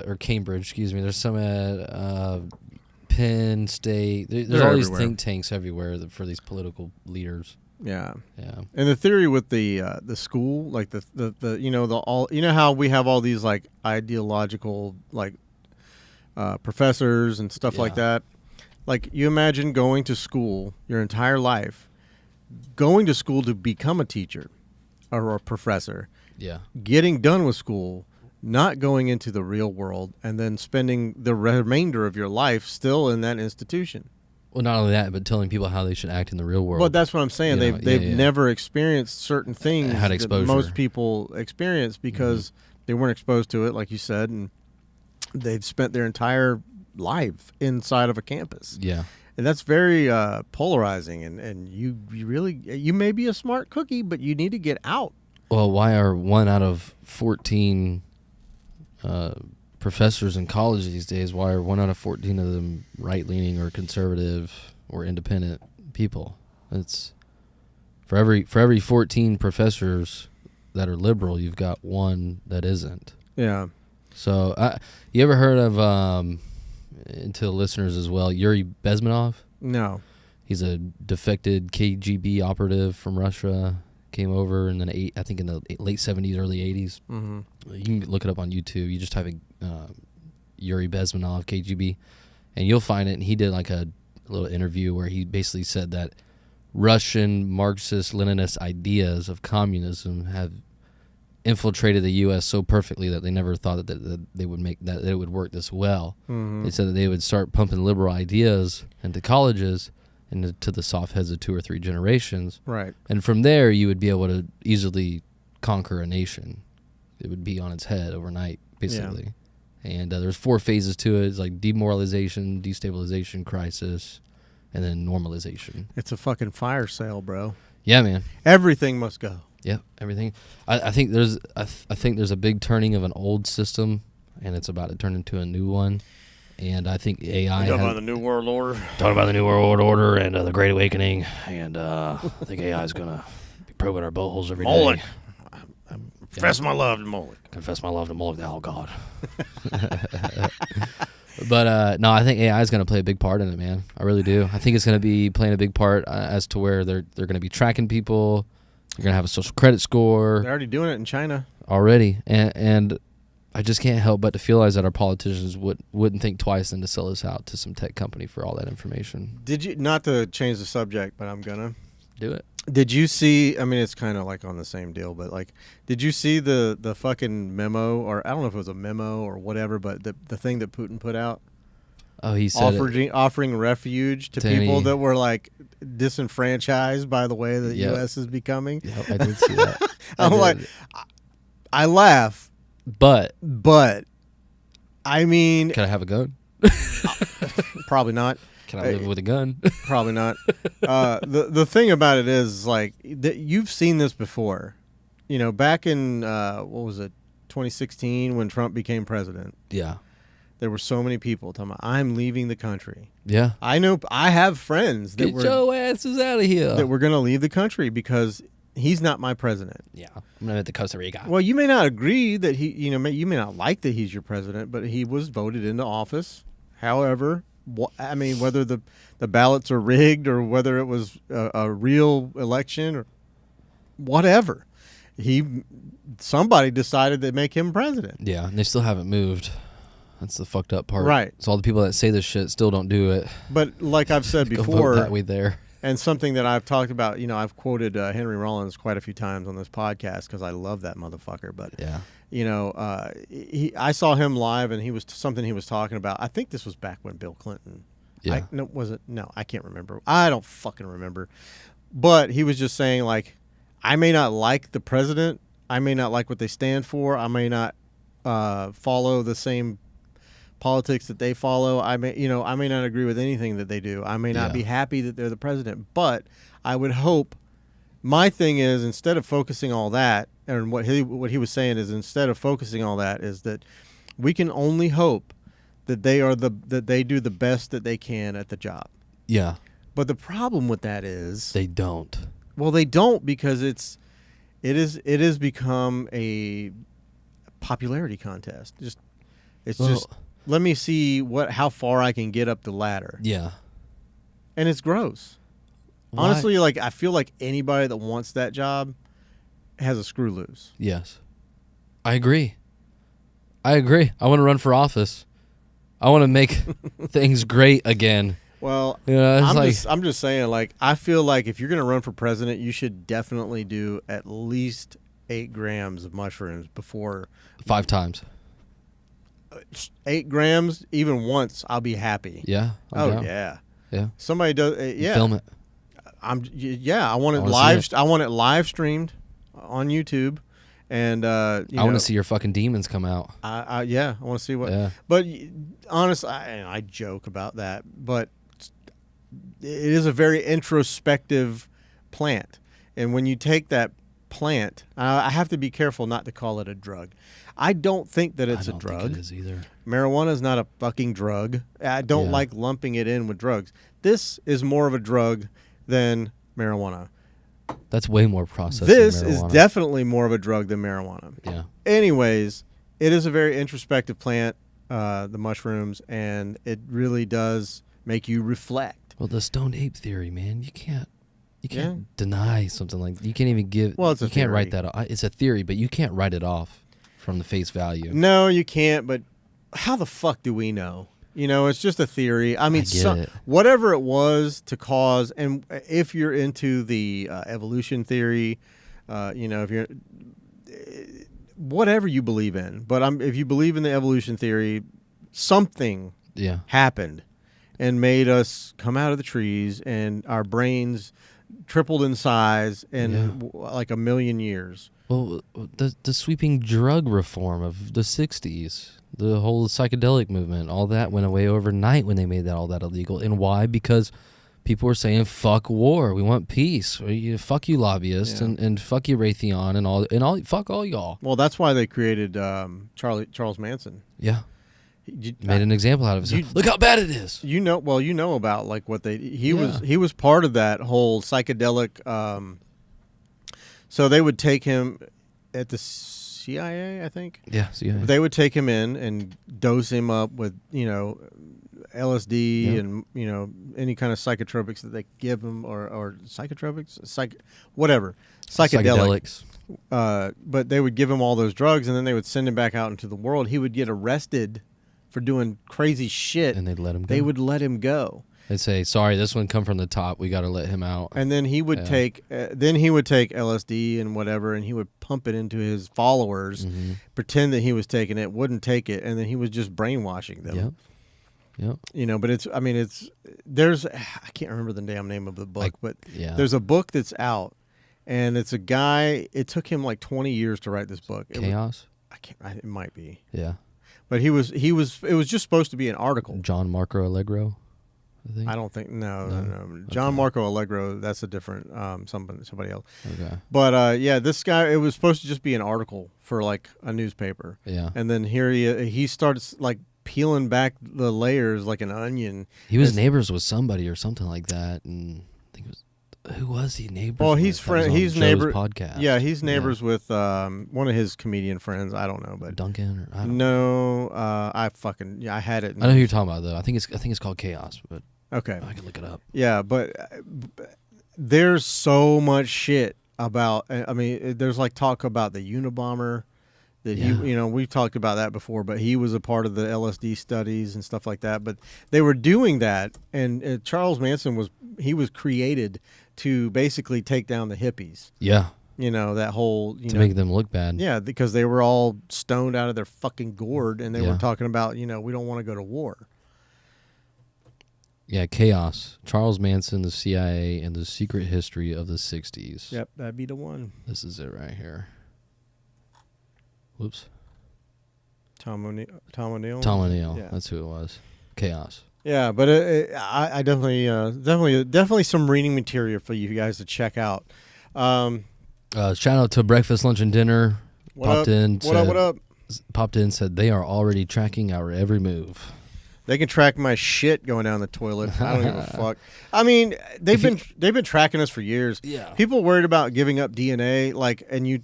or Cambridge, excuse me. There's some at Penn State. There's all these think tanks everywhere for these political leaders. Yeah. Yeah. And the theory with the school, like the how we have all these like ideological like professors and stuff like that. Like, you imagine going to school your entire life, going to school to become a teacher or a professor. Yeah. Getting done with school, not going into the real world, and then spending the remainder of your life still in that institution. Well, not only that, but telling people how they should act in the real world. But that's what I'm saying. They've never experienced certain things that most people experience because they weren't exposed to it, like you said, and they've spent their entire life inside of a campus. Yeah. And that's very polarizing, and you may be a smart cookie, but you need to get out. Well, why are 1 out of 14 professors in college these days, why are 1 out of 14 of them right-leaning or conservative or independent people? It's for every 14 professors that are liberal, you've got one that isn't. Yeah. So, you ever heard of, and to the listeners as well, Yuri Bezmenov? No. He's a defected KGB operative from Russia. Came over in the late 70s, early 80s. Mm-hmm. You can look it up on YouTube. You just type in Yuri Bezmenov, KGB, and you'll find it. And he did like a little interview where he basically said that Russian Marxist-Leninist ideas of communism have infiltrated the U.S. so perfectly that they never thought that they would that it would work this well. Mm-hmm. They said that they would start pumping liberal ideas into colleges and to the soft heads of 2 or 3 generations. Right. And from there, you would be able to easily conquer a nation. It would be on its head overnight, basically. Yeah. And there's 4 phases to it. It's like demoralization, destabilization, crisis, and then normalization. It's a fucking fire sale, bro. Yeah, man. Everything must go. Yep, everything. I think there's a big turning of an old system, and it's about to turn into a new one. And I think AI. Talking about the New World Order. Talking about the New World Order and the Great Awakening, and I think AI is gonna be probing our buttholes every day. Moloch. I confess my love to Moloch. Confess my love to Moloch. Oh God. But no, I think AI is gonna play a big part in it, man. I really do. I think it's gonna be playing a big part as to where they're gonna be tracking people. You're gonna have a social credit score. They're already doing it in China. already, and I just can't help but to realize that our politicians wouldn't think twice than to sell us out to some tech company for all that information. Did you, not to change the subject, but I'm gonna Do it. Did you see? I mean, it's kind of like on the same deal, but like, did you see the fucking memo, or I don't know if it was a memo or whatever, but the thing that Putin put out, Oh, he said offering refuge to people that were like disenfranchised by the way the Yep. U.S. is becoming. Yep, I did see that. I'm like, I laugh, but I mean, can I have a gun? probably not. Can I live with a gun? Probably not. The thing about it is, like, you've seen this before. You know, back in, what was it, 2016 when Trump became president, Yeah. there were so many people talking about, I'm leaving the country. Yeah. I know, I have friends that Get your asses out of here. that were going to leave the country because he's not my president. Yeah. I'm going to Costa Rica. Well, you may not agree that you may not like that he's your president, but he was voted into office. However, I mean, whether the ballots are rigged or whether it was a real election or whatever, somebody decided to make him president. Yeah, and they still haven't moved. That's the fucked up part. Right. So all the people that say this shit still don't do it. But like I've said Go before, vote that way there. and something that I've talked about, I've quoted Henry Rollins quite a few times on this podcast because I love that motherfucker. But Yeah. I saw him live, and he was talking about. I think this was back when Bill Clinton. Yeah. Was it? No, I can't remember. I don't fucking remember. But he was just saying, like, I may not like the president. I may not like what they stand for. I may not follow the same politics that they follow. I may not agree with anything that they do. I may not be happy that they're the president. But I would hope. My thing is, instead of focusing all that, and what he was saying is, instead of focusing all that, is that we can only hope that they do the best that they can at the job. Yeah. But the problem with that is They don't. well, they don't, because it has become a popularity contest. Just let me see how far I can get up the ladder. Yeah. And it's gross. Why? Honestly, like, I feel like anybody that wants that job has a screw loose. Yes. I agree. I want to run for office. I want to make things great again. Well, it's I'm just saying, like, I feel like if you're going to run for president, you should definitely do at least 8 grams of mushrooms before. 5 times. 8 grams, even once, I'll be happy. Yeah. I'm down. Yeah. Yeah. Somebody does. Yeah. Film it. I want it I wanna live. see it. I want it live streamed on YouTube, and I want to see your fucking demons come out. I want to see what. Yeah. But honestly, I joke about that, but it is a very introspective plant, and when you take that plant, I have to be careful not to call it a drug. I don't think that it's I don't a drug. think it is either. Marijuana is not a fucking drug. I don't like lumping it in with drugs. This is more of a drug than marijuana. That's way more processed. This than is marijuana. definitely more of a drug than marijuana. Yeah. Anyways, it is a very introspective plant, the mushrooms, and it really does make you reflect. Well, the stoned ape theory, man, you can't Yeah. deny something like you can't even give. Well, it's a you can't write theory. that off. It's a theory, but you can't write it off from the face value. No, you can't, but how the fuck do we know? It's just a theory. I mean, get it. whatever it was to cause, and if you're into the evolution theory, if you're whatever you believe in, but if you believe in the evolution theory, something Yeah. happened and made us come out of the trees, and our brains tripled in size in like 1 million years. Well, the sweeping drug reform of the 60s, the whole psychedelic movement, all that went away overnight when they made all that illegal. And why? Because people were saying, fuck war. We want peace. Fuck you lobbyists and fuck you Raytheon and all fuck all y'all. Well, that's why they created Charles Manson. Yeah. Made an example out of it. Look how bad it is. You know about like what he was part of that whole psychedelic. So they would take him at the CIA, I think. Yeah. So They would take him in and dose him up with LSD and any kind of psychotropics that they give him, or psychotropics, whatever, psychedelics. But they would give him all those drugs, and then they would send him back out into the world. He would get arrested for doing crazy shit. And they'd let him go. They would let him go. They'd say, sorry, this one come from the top. We got to let him out. And then he would Yeah. take LSD and whatever, and he would pump it into his followers, Mm-hmm. pretend that he was taking it, wouldn't take it, and then he was just brainwashing them. Yep. Yep. You know, but there's I can't remember the damn name of the book, but Yeah. there's a book that's out, and it's a guy. It took him like 20 years to write this book. Chaos. It might be, Yeah. but it was just supposed to be an article. John Marco Allegro, I think. I don't think no. Okay. John Marco Allegro. That's a different somebody else. Okay. But yeah, this guy. It was supposed to just be an article for like a newspaper, Yeah. and then here he starts like peeling back the layers like an onion. He was As- neighbors with somebody or something like that, and I think it was who was he neighbors? Well, with? he's That was friend. on He's Joe's neighbor. podcast. Yeah, he's neighbors with one of his comedian friends. I don't know, but Duncan or I don't no, I had it. I know who you're talking about though. I think it's called Chaos, but Okay. I can look it up. Yeah, but there's so much shit about. I mean, there's like talk about the Unabomber. That Yeah. we've talked about that before, but he was a part of the LSD studies and stuff like that. But they were doing that, and Charles Manson was created to basically take down the hippies. Yeah, You know, that whole to make them look bad. yeah, because they were all stoned out of their fucking gourd, and they Yeah. were talking about we don't want to go to war. Yeah, Chaos. Charles Manson, the CIA, and the secret history of the 60s. Yep, that'd be the one. This is it right here. Whoops. Tom O'Neill. Tom O'Neill. Tom O'Neill. Yeah. That's who it was. Chaos. Yeah, but I definitely some reading material for you guys to check out. Shout out to Breakfast, Lunch, and Dinner. What up? Popped in, said they are already tracking our every move. They can track my shit going down the toilet. I don't give a fuck. I mean, they've been tracking us for years. Yeah. People worried about giving up DNA, like, and you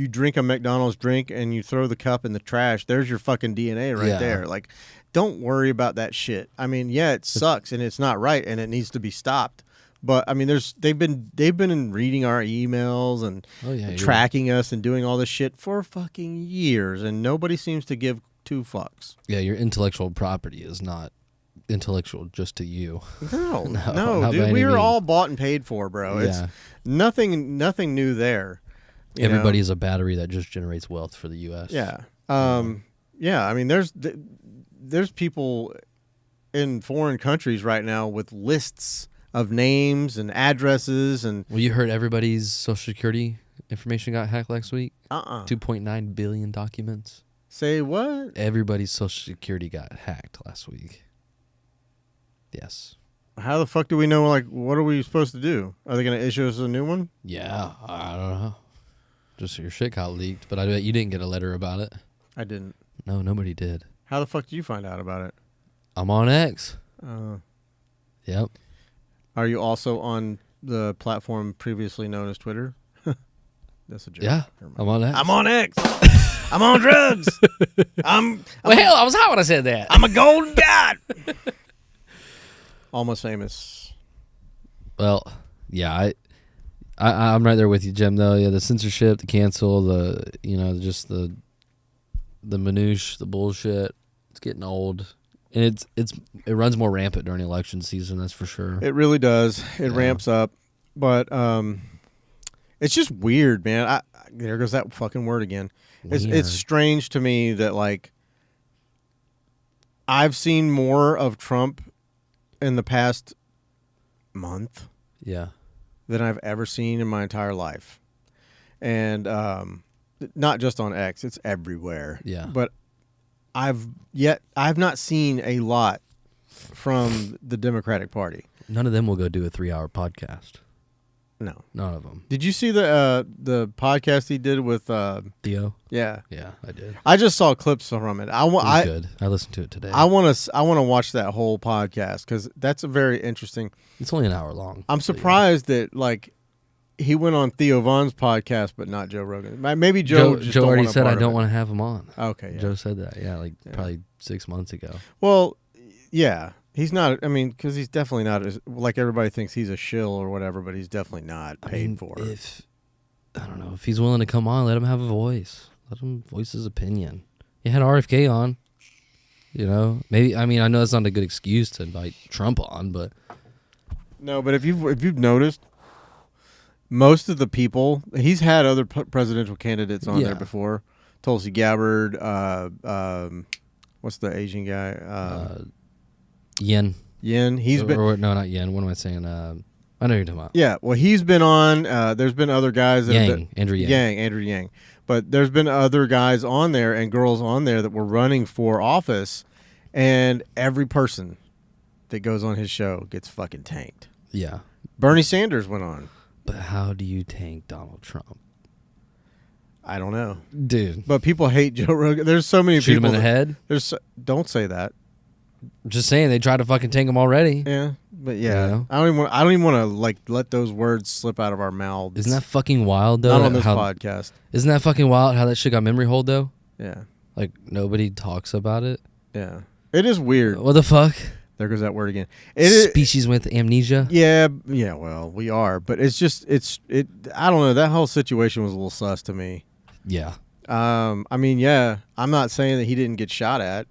drink a McDonald's drink and you throw the cup in the trash. There's your fucking DNA right Yeah. there. Like, don't worry about that shit. I mean, yeah, it sucks and it's not right and it needs to be stopped. But I mean, they've been reading our emails and Oh, yeah. tracking us and doing all this shit for fucking years, and nobody seems to give two fucks. Yeah, your intellectual property is not intellectual just to you. No, No, no, not by dude. any We were means. all bought and paid for, bro. It's Yeah. nothing new there. you know? Everybody's a battery that just generates wealth for the U.S. Yeah. Yeah. I mean, there's people in foreign countries right now with lists of names and addresses and Well, you heard everybody's Social Security information got hacked last week? 2.9 billion documents. Say what? Everybody's Social Security got hacked last week. Yes. How the fuck do we know? Like, what are we supposed to do? Are they going to issue us a new one? Yeah, I don't know. Just your shit got leaked, but I bet you didn't get a letter about it. I didn't. No, nobody did. How the fuck did you find out about it? I'm on X. Yep. Are you also on the platform previously known as Twitter? That's a joke. Yeah, Never mind. I'm on X. I'm on X. I'm on drugs. Well, I was hot when I said that. I'm a golden god. Almost famous. Well, yeah, I'm right there with you, Jim. Though, yeah, the censorship, the cancel, just the minutiae, the bullshit. It's getting old, and it runs more rampant during election season. That's for sure. It really does. It Yeah. ramps up, but it's just weird, man. There goes that fucking word again. Weird. It's strange to me that like I've seen more of Trump in the past month Yeah. than I've ever seen in my entire life. And not just on X, it's everywhere. Yeah. But I've not seen a lot from the Democratic Party. None of them will go do a 3-hour podcast. No. None of them. Did you see the podcast he did with Theo? yeah. Yeah, I did. I just saw clips from it. It was good. I listened to it today. I want to watch that whole podcast cuz that's a very interesting. It's only an hour long. I'm surprised that like he went on Theo Vaughn's podcast, but not Joe Rogan. Maybe Joe. Joe already said I don't want to have him on. Okay, yeah. Joe said that. Yeah, probably 6 months ago. Well, yeah, he's not. I mean, because he's definitely not like everybody thinks he's a shill or whatever, but he's definitely not paid for. I don't know if he's willing to come on. Let him have a voice. Let him voice his opinion. He had RFK on. You know, maybe. I mean, I know that's not a good excuse to invite Trump on, but No, but if you've noticed, most of the people he's had other presidential candidates on there before. Tulsi Gabbard. What's the Asian guy? Yen. Yen. He's been. Or, no, not Yen. What am I saying? I know who you're talking about. Yeah. Well, he's been on. There's been other guys. That Andrew Yang. Andrew Yang. But there's been other guys on there and girls on there that were running for office, and every person that goes on his show gets fucking tanked. Yeah. Bernie Sanders went on. But how do you tank Donald Trump? I don't know, dude. But people hate Joe Rogan. There's so many Shoot people. Shoot him in the head? Don't say that. I'm just saying they tried to fucking tank him already. Yeah, but yeah, You know? I don't even want to like let those words slip out of our mouths. Isn't that fucking wild though? Not on this podcast. Isn't that fucking wild how that shit got memory hold though? Yeah. Like nobody talks about it. Yeah. It is weird. What the fuck? There goes that word again. It is species with amnesia. Yeah. Well, we are, but it's just I don't know. That whole situation was a little sus to me. Yeah. I mean, yeah. I'm not saying that he didn't get shot at.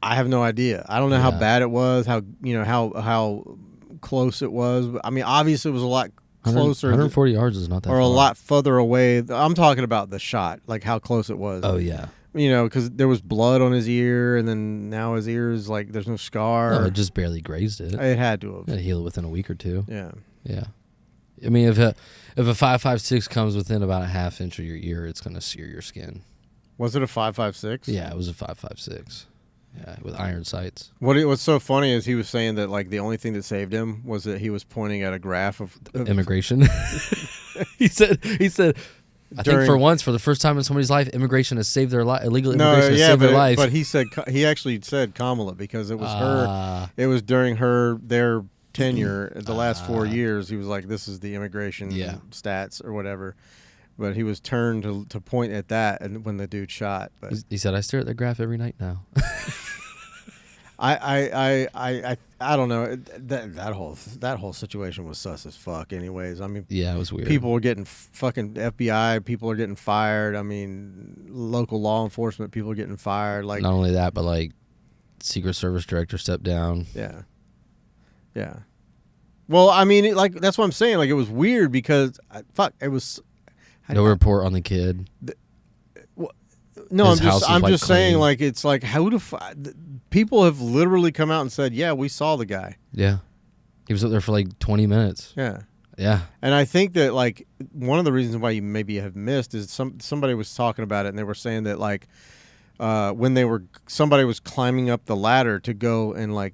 I have no idea. I don't know how bad it was. How how close it was. I mean, obviously it was a lot closer. 140 yards is not that. Or far. a lot further away. I'm talking about the shot, like how close it was. Oh yeah. You know, because there was blood on his ear, and then now his ear is like there's no scar. No, it just barely grazed it. It had to have. It'd heal within a week or two. Yeah. Yeah. I mean, if a 5.56 comes within about a half inch of your ear, it's gonna sear your skin. Was it a 5.56? Yeah, it was a 5.56. Yeah, with iron sights. What's so funny is he was saying that like the only thing that saved him was that he was pointing at a graph of immigration. He said. I think for the first time in somebody's life, immigration has saved their life. Illegal immigration has saved their life. But he actually said Kamala because it was her. It was during their tenure the last 4 years. He was like, "This is the immigration stats or whatever." But he was turned to point at that, and when the dude shot. But he said, "I stare at that graph every night now." I don't know. That whole situation was sus as fuck. Anyways, I mean, yeah, it was weird. People were getting fucking FBI. People are getting fired. I mean, local law enforcement people are getting fired. Like not only that, but like Secret Service director stepped down. Yeah. Yeah. Well, I mean, that's what I'm saying. Like it was weird because it was. No report on the kid. No, I'm just saying, like, it's like, people have literally come out and said, yeah, we saw the guy. Yeah. He was up there for like 20 minutes. Yeah. Yeah. And I think that, like, one of the reasons why you maybe have missed is somebody was talking about it, and they were saying that, like, when somebody was climbing up the ladder to go and, like,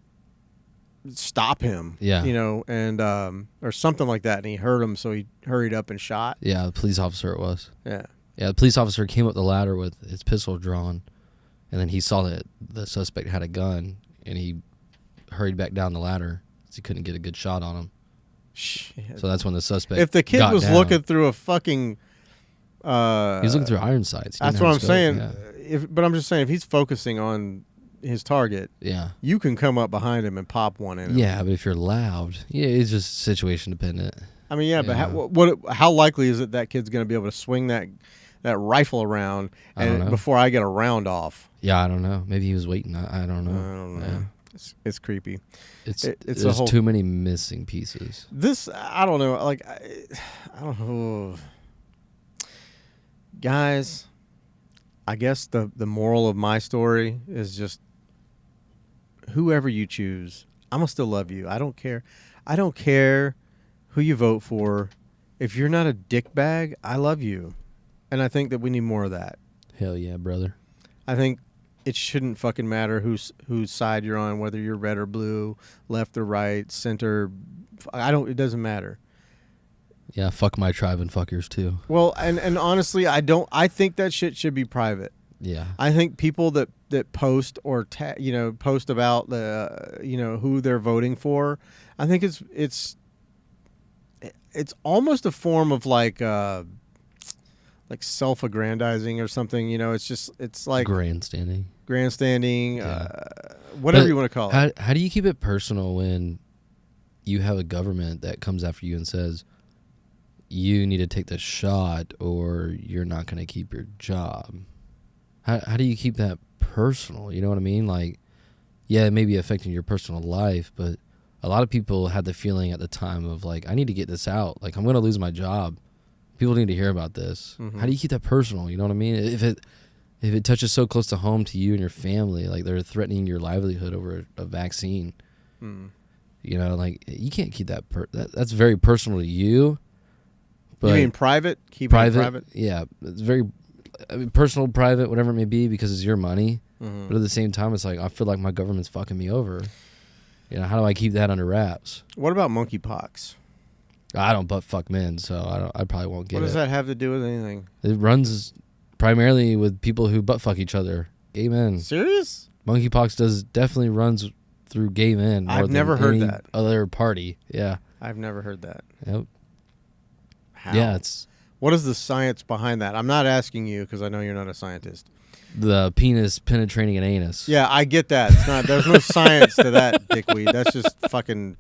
stop him. Yeah. You know, and, or something like that, and he heard him, so he hurried up and shot. Yeah, the police officer it was. Yeah. Yeah, the police officer came up the ladder with his pistol drawn, and then he saw that the suspect had a gun, and he hurried back down the ladder because he couldn't get a good shot on him. Shit. So that's when the suspect If the kid got was down. looking through a fucking... he was looking through iron sights. That's what I'm saying. Yeah. But I'm just saying, if he's focusing on his target, you can come up behind him and pop one in him. Yeah, but if you're loud, it's just situation dependent. I mean, yeah, but how likely is it that kid's going to be able to swing that rifle around before I get a round off? Yeah, I don't know. Maybe he was waiting. I don't know. I don't know. Yeah. It's creepy. There's too many missing pieces. I don't know. Like, I don't know. Guys, I guess the moral of my story is just whoever you choose, I'm going to still love you. I don't care. I don't care who you vote for. If you're not a dickbag, I love you. And I think that we need more of that. Hell yeah, brother. I think it shouldn't fucking matter whose side you're on, whether you're red or blue, left or right, center. It doesn't matter. Yeah, fuck my tribe and fuck yours too. Well, and honestly, I think that shit should be private. Yeah. I think people that post or post about the who they're voting for, I think it's almost a form of like self-aggrandizing or something. It's like grandstanding, whatever you want to call it. How do you keep it personal when you have a government that comes after you and says you need to take the shot or you're not going to keep your job. How do you keep that personal? You know what I mean? Like, yeah, it may be affecting your personal life, but a lot of people had the feeling at the time of like, I need to get this out. Like, I'm going to lose my job. People need to hear about this. Mhm. How do you keep that personal? You know what I mean? If it touches so close to home to you and your family, like they're threatening your livelihood over a vaccine, you know, like you can't keep that, that's very personal to you. But You mean private? Keep it private? yeah, it's very personal, private, whatever it may be, because it's your money. Mhm. But at the same time, it's like I feel like my government's fucking me over. You know, how do I keep that under wraps? What about monkeypox? I don't butt fuck men, so I probably won't get What it. does that have to do with anything? It runs primarily with people who butt fuck each other, gay men. Serious? Monkeypox definitely runs through gay men. More I've than never heard any that. Other party, yeah, I've never heard that. yep, How? yeah. It's What is the science behind that? I'm not asking you because I know you're not a scientist. the penis penetrating an anus. Yeah, I get that. It's not. There's no science to that, dickweed. That's just fucking.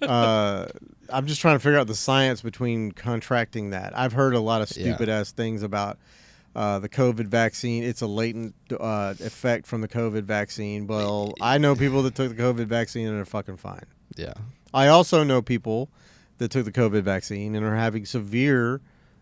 I'm just trying to figure out the science between contracting that. I've heard a lot of stupid ass things about the COVID vaccine. It's a latent effect from the COVID vaccine. Well, I know people that took the COVID vaccine and are fucking fine. Yeah. I also know people that took the COVID vaccine and are having severe,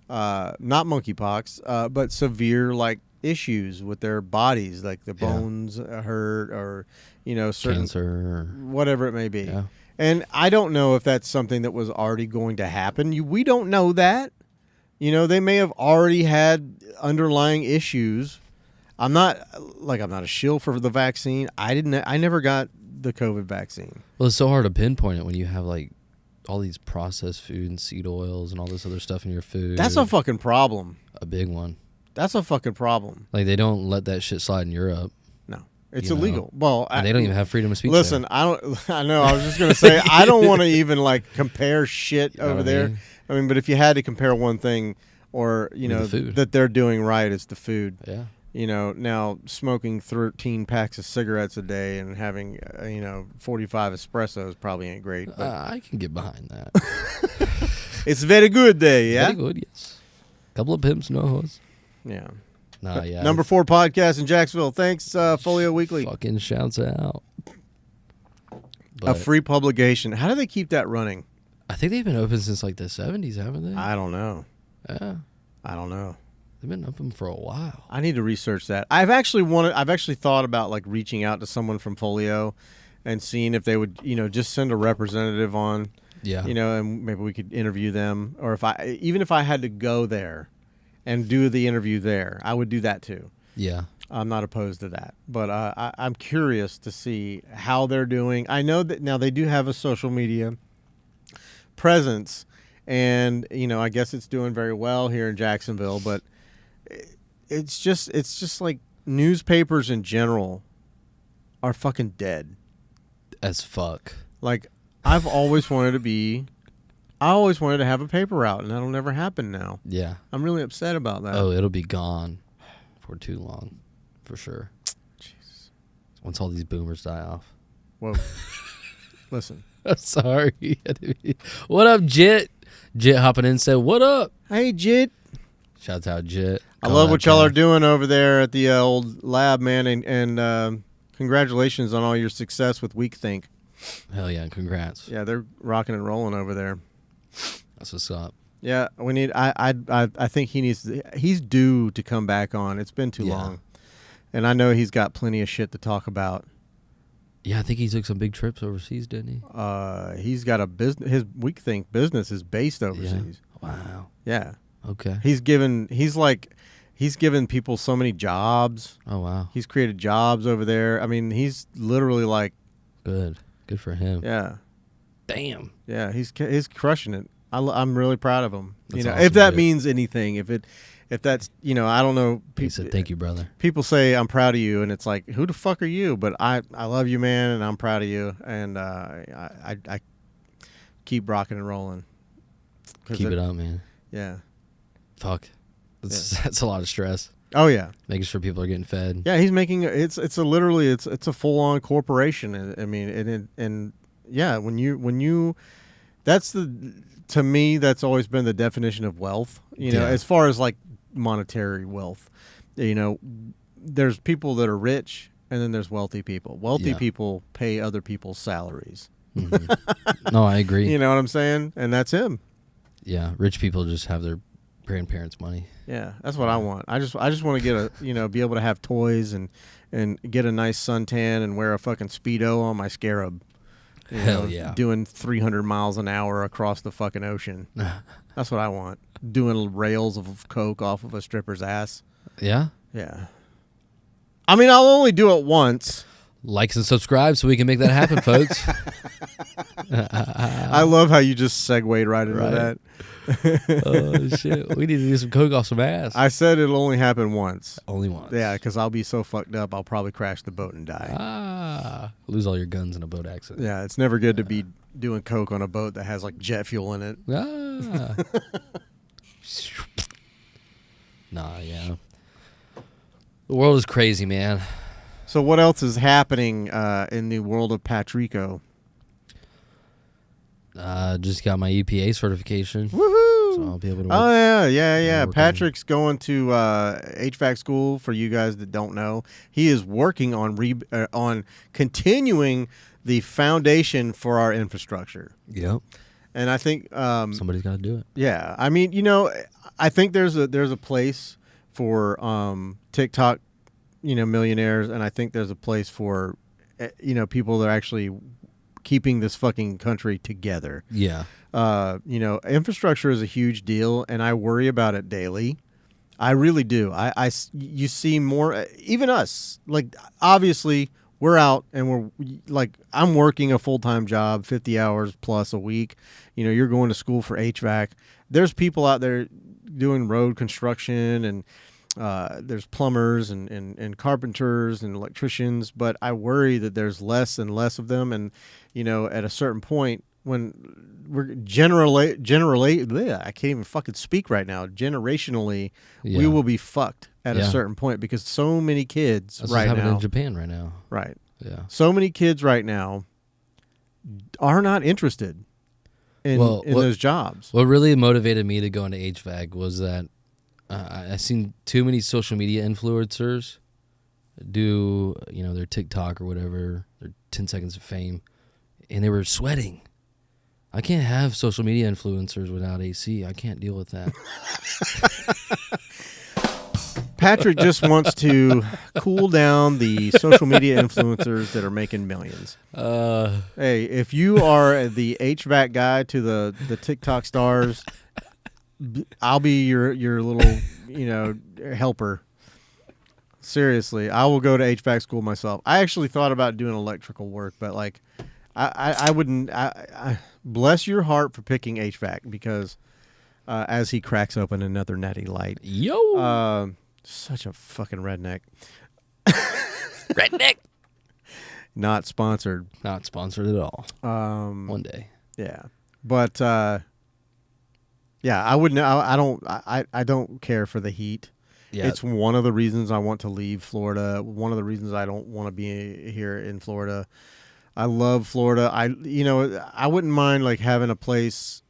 not monkeypox, but severe like issues with their bodies, like the bones hurt or, you know, certain Cancer. whatever it may be. Yeah. And I don't know if that's something that was already going to happen. We don't know that. You know, they may have already had underlying issues. I'm not a shill for the vaccine. I never got the COVID vaccine. Well, it's so hard to pinpoint it when you have like all these processed food and seed oils and all this other stuff in your food. That's a fucking problem. a big one. That's a fucking problem. Like they don't let that shit slide in Europe. No, it's You know. illegal. Well, And they don't even have freedom of speech. listen. there. I don't. I know. I was just gonna say I don't want to even like compare shit You know over what I there. mean? I mean, but if you had to compare one thing, or you With know the food. that they're doing right, it's the food. Yeah. You know, now smoking 13 packs of cigarettes a day and having 45 espressos probably ain't great. But I can get behind that. it's very good day. Yeah. Very good, yes. Couple of pimps, no hoes. Yeah. Nah, yeah. Number 4 podcast in Jacksonville. Thanks, Folio Weekly. Fucking shouts out. A But free publication. How do they keep that running? I think they've been open since like the 70s, haven't they? I don't know. Yeah. I don't know. They've been open for a while. I need to research that. I've actually thought about like reaching out to someone from Folio and seeing if they would, just send a representative on, Yeah. and maybe we could interview them, or if I had to go there and do the interview there, I would do that too. Yeah. I'm not opposed to that, but I'm curious to see how they're doing. I know that now they do have a social media presence, and I guess it's doing very well here in Jacksonville, but it's just like newspapers in general are fucking dead. As fuck. Like I always wanted to have a paper out, and that'll never happen now. Yeah. I'm really upset about that. Oh, it'll be gone for too long. For sure. Jesus. Once all these boomers die off. Whoa. Listen. Sorry. What up, Jit? Jit hopping in said, what up? Hey, Jit. Shouts out, Jit. I love what y'all are doing over there at the old lab, man, and congratulations on all your success with WeakThink. Hell yeah, congrats. Yeah, they're rocking and rolling over there. That's what's up. Yeah, we need. I think he's due to come back on. It's been too long, and I know he's got plenty of shit to talk about. Yeah, I think he took some big trips overseas, didn't he? He's got a business. His WeakThink business is based overseas. Yeah. Wow. Yeah. Okay. He's given people so many jobs. Oh wow. He's created jobs over there. I mean, he's literally like, Good for him. yeah, Damn. yeah. He's crushing it. I'm really proud of him. That's if awesome, that dude. means anything, if that's I don't know. He said, "Thank you, brother." People say I'm proud of you, and it's like, who the fuck are you? But I love you, man, and I'm proud of you, and I keep rocking and rolling. Keep it up, man. Yeah. Fuck. That's a lot of stress. Oh yeah. Making sure people are getting fed. Yeah, he's making it's a full on corporation. I mean, and yeah, when you to me, that's always been the definition of wealth. You know, Yeah. as far as like monetary wealth, you know, there's people that are rich and then there's wealthy people. Wealthy Yeah. people pay other people's salaries. Mhm. No, I agree. You know what I'm saying? And that's him. Yeah, rich people just have their grandparents' money. Yeah, that's what I want. I just want to get be able to have toys and get a nice suntan and wear a fucking Speedo on my Scarab. You Hell know, yeah. Doing 300 miles an hour across the fucking ocean. That's what I want. Doing rails of coke off of a stripper's ass. Yeah. Yeah. I mean, I'll only do it once. Likes and subscribe so we can make that happen, folks. I love how you just segued right into Right. that. Oh shit, we need to do some coke off some ass. I said it'll only happen once. Only once. Yeah, because I'll be so fucked up, I'll probably crash the boat and die. Lose all your guns in a boat accident. Yeah, it's never good to be doing coke on a boat that has like jet fuel in it. Nah, yeah. The world is crazy, man. So what else is happening in the world of Patrico? Just got my EPA certification, Woohoo! so I'll be able to work. Oh yeah. work on- Patrick's going to HVAC school. For you guys that don't know, he is working on continuing the foundation for our infrastructure. Yep. And I think, Somebody's got to do it. yeah, I mean, I think there's a place for TikTok, millionaires, and I think there's a place for, people that are actually keeping this fucking country together. Yeah. Infrastructure is a huge deal, and I worry about it daily. I really do. You see more, even us. Like, obviously, we're out, and we're like, I'm working a full-time job, 50 hours plus a week. You're going to school for HVAC. There's people out there doing road construction, and there's plumbers and carpenters and electricians, but I worry that there's less and less of them. And, at a certain point when we're generally, I can't even fucking speak right now. Generationally, we Yeah. will be fucked at a Yeah. certain point because so many kids That's right what's happening now, in Japan right now. right. Yeah. So many kids right now are not interested in Well, what- those jobs. What really motivated me to go into HVAC was that I seen too many social media influencers do, their TikTok or whatever, their 10 seconds of fame, and they were sweating. I can't have social media influencers without AC. I can't deal with that. Patrick just wants to cool down the social media influencers that are making millions. Hey, if you are the HVAC guy to the TikTok stars, I'll be your little, helper. Seriously, I will go to HVAC school myself. I actually thought about doing electrical work, but like, I wouldn't. I bless your heart for picking HVAC because, as he cracks open another natty light, Yo! such a fucking redneck. Redneck! Not sponsored. Not sponsored at all. One day. Yeah, but yeah, I wouldn't. I don't care for the heat. Yeah. It's one of the reasons I want to leave Florida. One of the reasons I don't want to be here in Florida. I love Florida. I wouldn't mind like having a place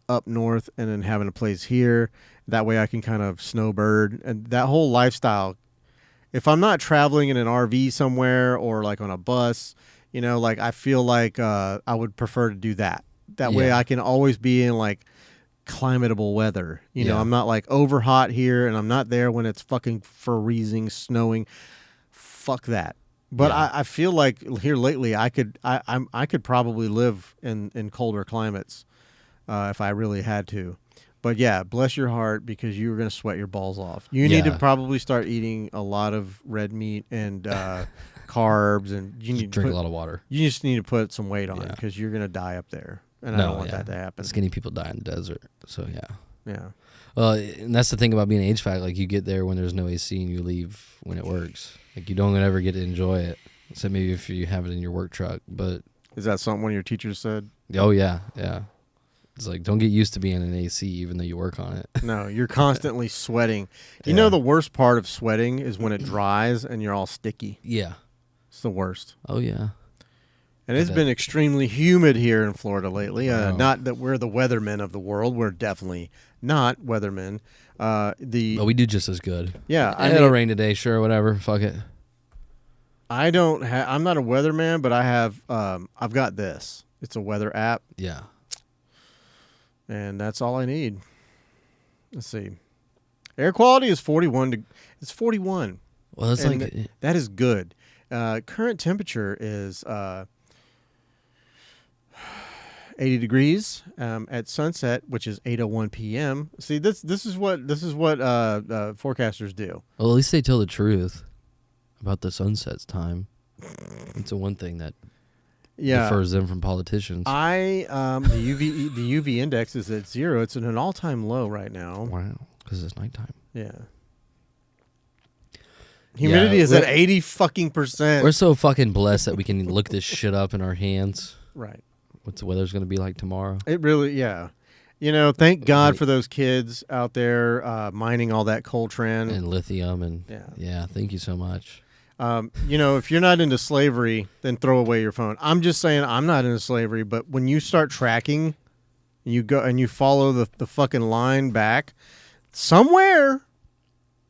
up north and then having a place here. That way I can kind of snowbird and that whole lifestyle. If I'm not traveling in an RV somewhere or like on a bus, like I feel like I would prefer to do that. That way Yeah. I can always be in like climatable weather. Yeah. I'm not like over hot here and I'm not there when it's fucking freezing, snowing. Fuck that. But Yeah. I feel like here lately I could probably live in colder climates if I really had to. But yeah, bless your heart because you're going to sweat your balls off. You need to Yeah. probably start eating a lot of red meat and carbs, and you need to Drink put, a lot of water. you just need to put some weight on Yeah. because you're going to die up there, and I No, don't want yeah. that to happen. Skinny people die in the desert. So, yeah. Yeah, Well, and that's the thing about being HVAC. Like, you get there when there's no AC and you leave when it works. Like, you don't ever get to enjoy it. Except maybe if you have it in your work truck. But, is that something one of your teachers said? oh, yeah. Yeah. It's like, don't get used to being in AC even though you work on it. No, you're constantly sweating. You Yeah. know the worst part of sweating is when it dries and you're all sticky. Yeah. It's the worst. Oh, yeah. And it's been extremely humid here in Florida lately. Wow. Not that we're the weathermen of the world. We're definitely not weathermen. But we do just as good. Yeah, It'll rain today, sure, whatever. Fuck it. I don't have. I'm not a weatherman, but I have. I've got this. It's a weather app, Yeah. and that's all I need. Let's see. Air quality is 41. It's 41. Well, it's And like that is good. Current temperature is 80 degrees at sunset, which is 8:01 p.m. See, this is what forecasters do. well, at least they tell the truth about the sunset's time. It's the one thing that differs them from politicians. The UV index is at 0. It's at an all-time low right now. Wow, because it's nighttime. Yeah. Humidity is at 80 fucking percent. We're so fucking blessed that we can look this shit up in our hands. Right. What's the weather's going to be like tomorrow? It really, yeah. You know, thank God for those kids out there mining all that Coltrane. And lithium and Yeah. thank you so much. You know, if you're not into slavery, then throw away your phone. I'm just saying I'm not into slavery, but when you start tracking, you go and you follow the fucking line back somewhere,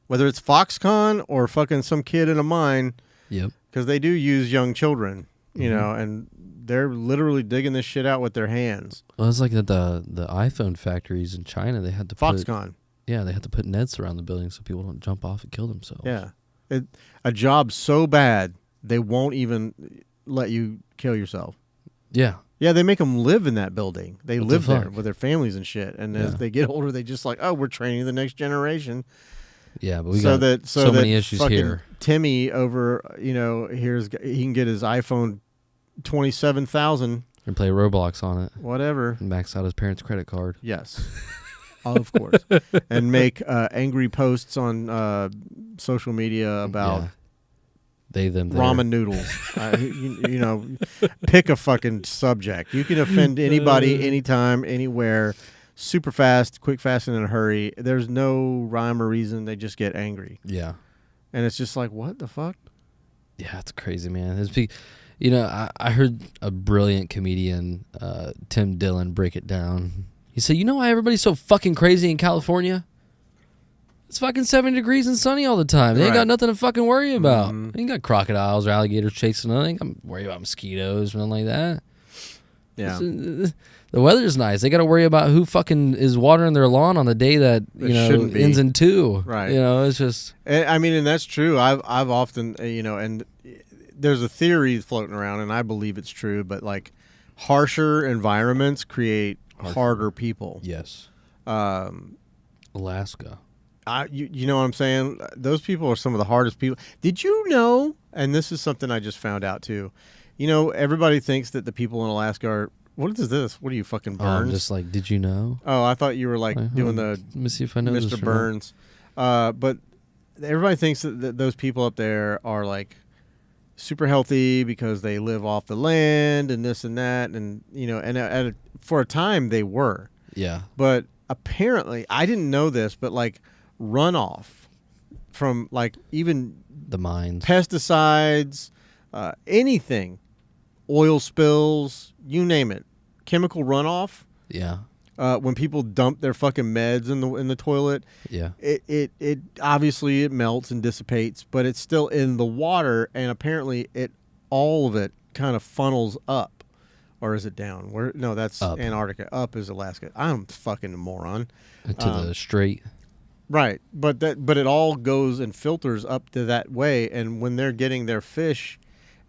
whether it's Foxconn or fucking some kid in a mine, Yep. because they do use young children, you know, and they're literally digging this shit out with their hands. Well, it's like at the iPhone factories in China. They had to Foxconn. they had to put nets around the building so people don't jump off and kill themselves. Yeah. A job so bad, they won't even let you kill yourself. Yeah. Yeah, they make them live in that building. They What live the there fuck? with their families and shit. And as Yeah. they get older, they just like, oh, we're training the next generation. Yeah, but we so got that so that many issues fucking here. Timmy over, he can get his iPhone 27,000, And play Roblox on it whatever. and max out his parents' credit card. Yes, of course, and make angry posts on social media about Yeah. They, them, their. ramen noodles. You know, pick a fucking subject. You can offend anybody, anytime, anywhere, super fast, quick, fast, and in a hurry. There's no rhyme or reason. They just get angry. Yeah. And it's just like, what the fuck? Yeah, it's crazy, man. I heard a brilliant comedian, Tim Dillon, break it down. He said, you know why everybody's so fucking crazy in California? It's fucking 70 degrees and sunny all the time. They ain't got Right. nothing to fucking worry about. Mhm. They ain't got crocodiles or alligators chasing them. They ain't got worry about mosquitoes or nothing like that. Yeah. The weather's nice. They got to worry about who fucking is watering their lawn on the day that It shouldn't be. ends in 2. Right. You know, it's just And that's true. I've often, and there's a theory floating around, and I believe it's true, but like harsher environments create harder people. yes. Um, Alaska. you know what I'm saying? Those people are some of the hardest people. Did you know? And this is something I just found out too. You know, everybody thinks that the people in Alaska are. What is this? What are you fucking Oh, I'm Burns? just like, did you know? Oh, I thought you were like doing the Let me see if I know this Mr. or not. Burns. But everybody thinks that those people up there are like super healthy because they live off the land and this and that, and for a time they were. Yeah. But apparently, I didn't know this, but like runoff from like even The mines. pesticides, anything, oil spills, you name it, chemical runoff. Yeah. When people dump their fucking meds in the toilet, Yeah. it obviously it melts and dissipates, but it's still in the water, and apparently all of it kind of funnels up, or is it down? Where? No, that's Up. Antarctica. Up is Alaska. I'm fucking a moron. To the straight. Right, but it all goes and filters up to that way, and when they're getting their fish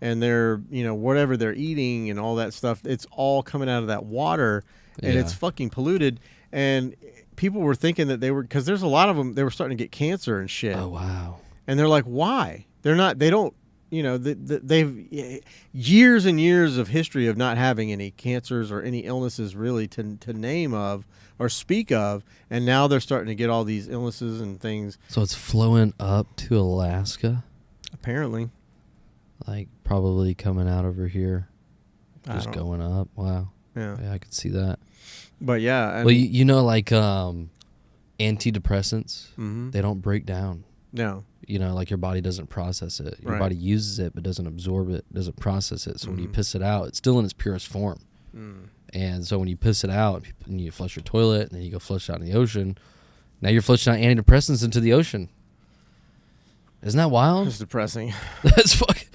and their whatever they're eating and all that stuff, it's all coming out of that water, and Yeah. it's fucking polluted. And people were thinking that because there's a lot of them, they were starting to get cancer and shit, Oh wow. and they're like, why? They don't. They've years and years of history of not having any cancers or any illnesses really to name of or speak of, and now they're starting to get all these illnesses and things. So it's flowing up to Alaska, Apparently, like probably coming out over here, I just don't- going up. Wow. yeah. Yeah, I could see that. But yeah, and, Well, you know, like antidepressants, mhm. they don't break down. No, You know, like your body doesn't process it. Your Right. body uses it but doesn't absorb it, doesn't process it. So when you Mhm. piss it out, it's still in its purest form. Mm. And so when you piss it out and you flush your toilet and then you go flush it out in the ocean, now you're flushing out antidepressants into the ocean. Isn't that wild? It's depressing. That's fucking.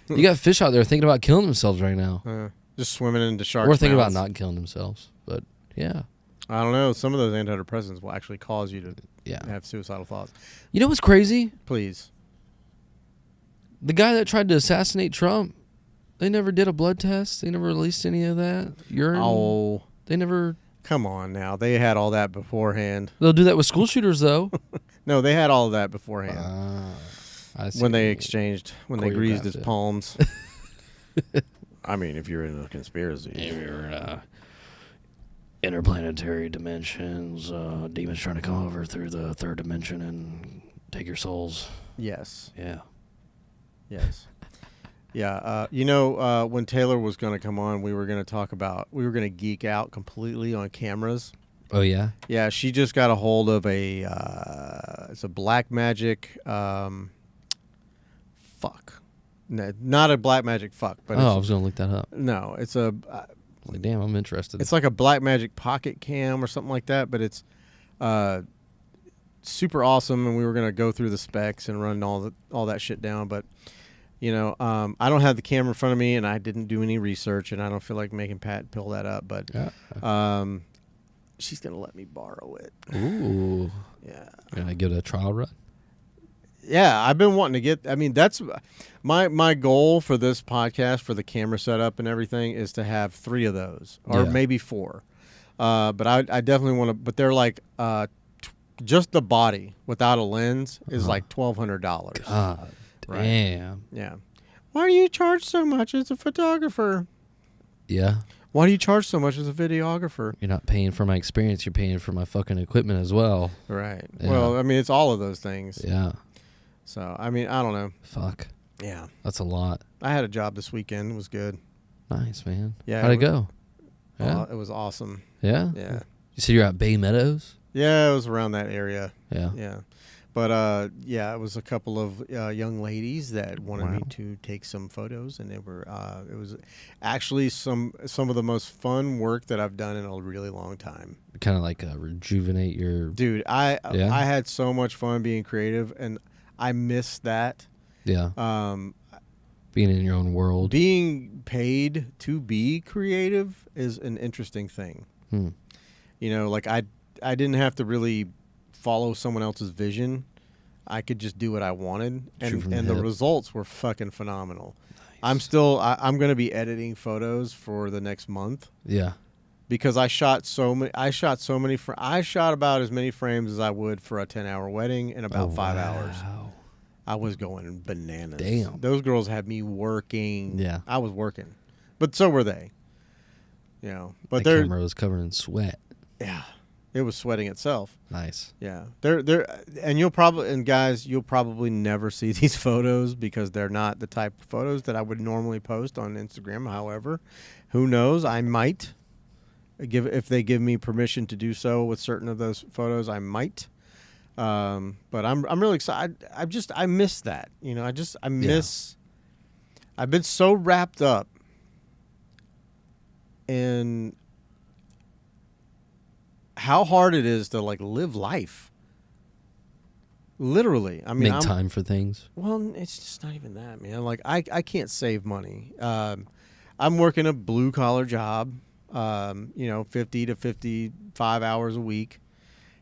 You got fish out there thinking about killing themselves right now. Just swimming into sharks' Or thinking about mouths. not killing themselves. But yeah. I don't know. Some of those antidepressants will actually cause you to Yeah. have suicidal thoughts. You know what's crazy? Please. The guy that tried to assassinate Trump, they never did a blood test. They never released any of that urine. Oh, They never. come on now. They had all that beforehand. They'll do that with school shooters though. No, they had all of that beforehand. I see When what you they mean. exchanged, when they greased his Choreographed it. palms. I mean, if you're in a conspiracy. Interplanetary dimensions, demons trying to come over through the third dimension and take your souls. Yes. Yeah. Yes. Yeah. When Taylor was going to come on, we were going to geek out completely on cameras. Oh yeah. Yeah, she just got a hold of it's a Black Magic, fuck. No, not a Black Magic fuck, but I was gonna look that up. no, it's a, Like, damn, I'm interested. it's like a Black Magic Pocket Cam or something like that, but it's, super awesome. And we were going to go through the specs and run all that shit down. But, I don't have the camera in front of me and I didn't do any research and I don't feel like making Pat pull that up, but, yeah. she's going to let me borrow it. Ooh. Yeah. Gonna give it a trial run. Yeah, I've been wanting to get. I mean, that's my goal for this podcast, for the camera setup and everything, is to have 3 of those, or Yeah. maybe 4. But I definitely want to. But they're like just the body without a lens is like $1,200. God Right. damn. Yeah. Why do you charge so much as a photographer? Yeah. Why do you charge so much as a videographer? You're not paying for my experience. You're paying for my fucking equipment as well. Right. Yeah. Well, I mean, it's all of those things. Yeah. So I mean, I don't know. Fuck. Yeah. That's a lot. I had a job this weekend. It was good. Nice, man. Yeah, How'd it it go? Yeah. It was awesome. Yeah. Yeah. You said you're at Bay Meadows. Yeah, it was around that area. Yeah. Yeah. But it was a couple of young ladies that wanted me Wow. to take some photos, and it was actually some of the most fun work that I've done in a really long time. Kind of like rejuvenate your. Dude, I Yeah? had so much fun being creative, and I miss that. Yeah. Being in your own world. Being paid to be creative is an interesting thing. Hmm. Like I didn't have to really follow someone else's vision. I could just do what I wanted, Shoot from and the the hip. results were fucking phenomenal. Nice. I'm going to be editing photos for the next month Yeah. because I shot so many. I shot about as many frames as I would for a 10-hour wedding in about 5 hours. Wow. I was going bananas. Damn. Those girls had me working. Yeah. I was working, but so were they. But The they're camera was covered in sweat. yeah, it was sweating itself. Nice. Yeah, and you'll probably never see these photos because they're not the type of photos that I would normally post on Instagram. However, who knows? I might if they give me permission to do so with certain of those photos. I might. But I'm really excited. I miss that. I miss. I've been so wrapped up in how hard it is to live life. Literally, I mean, Make time for things. well, it's just not even that, man. I can't save money. I'm working a blue collar job, 50 to 55 hours a week.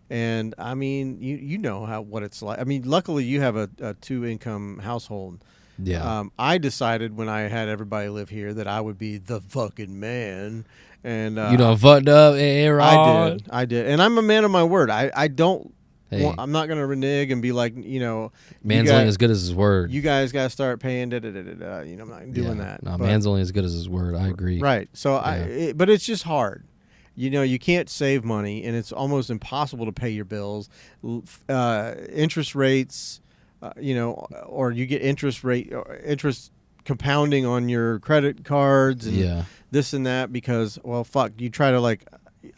And I mean, you know what it's like. I mean, luckily you have a 2-income household. Yeah. I decided when I had everybody live here that I would be the fucking man. And you done fucked up, Aaron. I did. And I'm a man of my word. I don't, Hey. I'm not going to renege and be like, Man's you only guys- as good as his word. you guys got to start paying, I'm not doing that. No, But- man's only as good as his word. I agree. Right. So Yeah. but it's just hard. You can't save money, and it's almost impossible to pay your bills. Interest rates, or you get interest compounding on your credit cards and Yeah. this and that because, well, fuck, you try to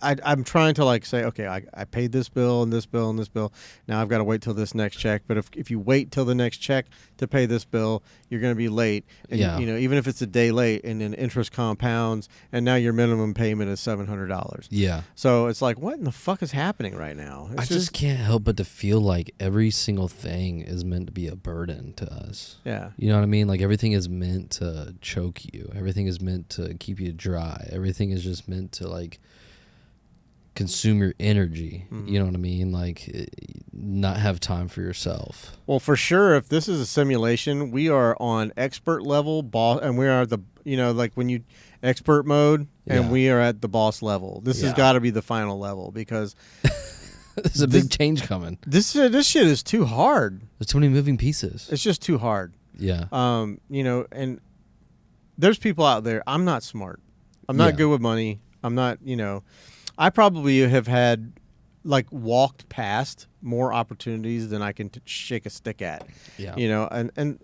I'm trying to like say, okay, I paid this bill and this bill and this bill. Now I've got to wait till this next check. But if you wait till the next check to pay this bill, you're going to be late. And, Yeah. you know, even if it's a day late, and then interest compounds, and now your minimum payment is $700. Yeah. So it's like, what in the fuck is happening right now? It's I just can't help but to feel like every single thing is meant to be a burden to us. yeah. You know what I mean? Like everything is meant to choke you. Everything is meant to keep you dry. Everything is just meant to like consume your energy. Mhm. You know what I mean? Like not have time for yourself. Well, for sure, if this is a simulation, we are on expert level boss, and we are like when you expert mode, and Yeah. we are at the boss level. This has Yeah. got to be the final level because There's a big change coming. this shit is too hard. There's too many moving pieces. It's just too hard. Yeah. You know, and there's people out there. I'm not smart. I'm not Yeah. good with money. I'm not, you know, I probably have had like walked past more opportunities than I can shake a stick at. Yeah. You know, and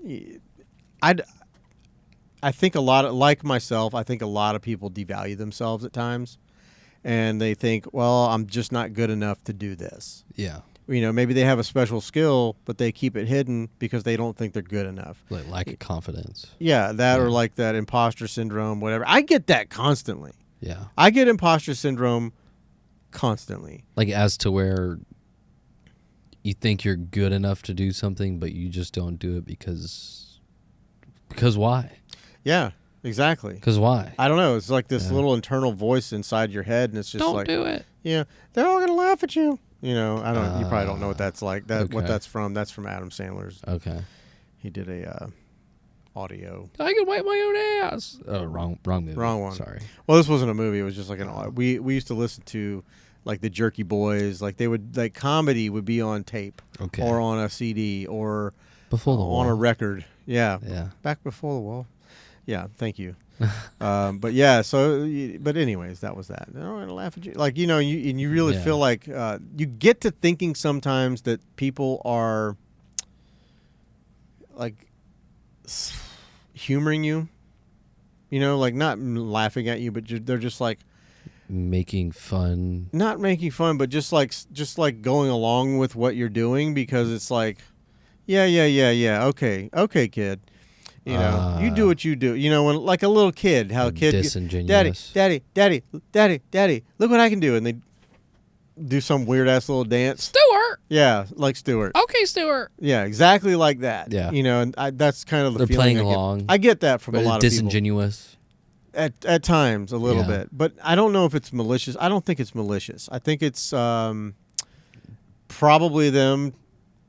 I think a lot of, like myself, I think a lot of people devalue themselves at times, and they think, well, I'm just not good enough to do this. Yeah. You know, maybe they have a special skill, but they keep it hidden because they don't think they're good enough. Like lack of confidence. Yeah, that Yeah. or like that imposter syndrome, whatever. I get that constantly. Yeah. I get imposter syndrome constantly. Like as to where you think you're good enough to do something, but you just don't do it because why? Yeah, exactly. Because why? I don't know. It's like this Yeah. little internal voice inside your head, and it's just like, do it. yeah, they're all gonna laugh at you. You know, I don't. You probably don't know what that's like. What okay. that's from? That's from Adam Sandler's. Okay. He did a audio. I can wipe my own ass. Oh, wrong movie. Wrong one. Sorry. Well, this wasn't a movie. It was just like we used to listen to like the Jerky Boys. Like they would like comedy would be on tape Okay. or on a CD or Before the on a wall. record. Yeah, Yeah. back before the wall. Yeah, thank you. But yeah, so but anyways, that was that. They're all gonna laugh at you, like, you know, you really Yeah. feel like you get to thinking sometimes that people are like humoring you. You know, like not laughing at you, but they're just like Making fun. not making fun, but just like going along with what you're doing because it's like, yeah, okay, kid. You know, you do what you do. You know, when like a little kid, how a kid, Disingenuous. daddy, look what I can do, and they do some weird ass little dance. Stuart. Yeah, like Stewart. Okay, Stuart. Yeah, exactly like that. Yeah. You know, and that's kind of the They're feeling playing I get. along. I get that from a But lot of people. disingenuous. At times, a little Yeah. bit, but I don't know if it's malicious. I don't think it's malicious. I think it's probably them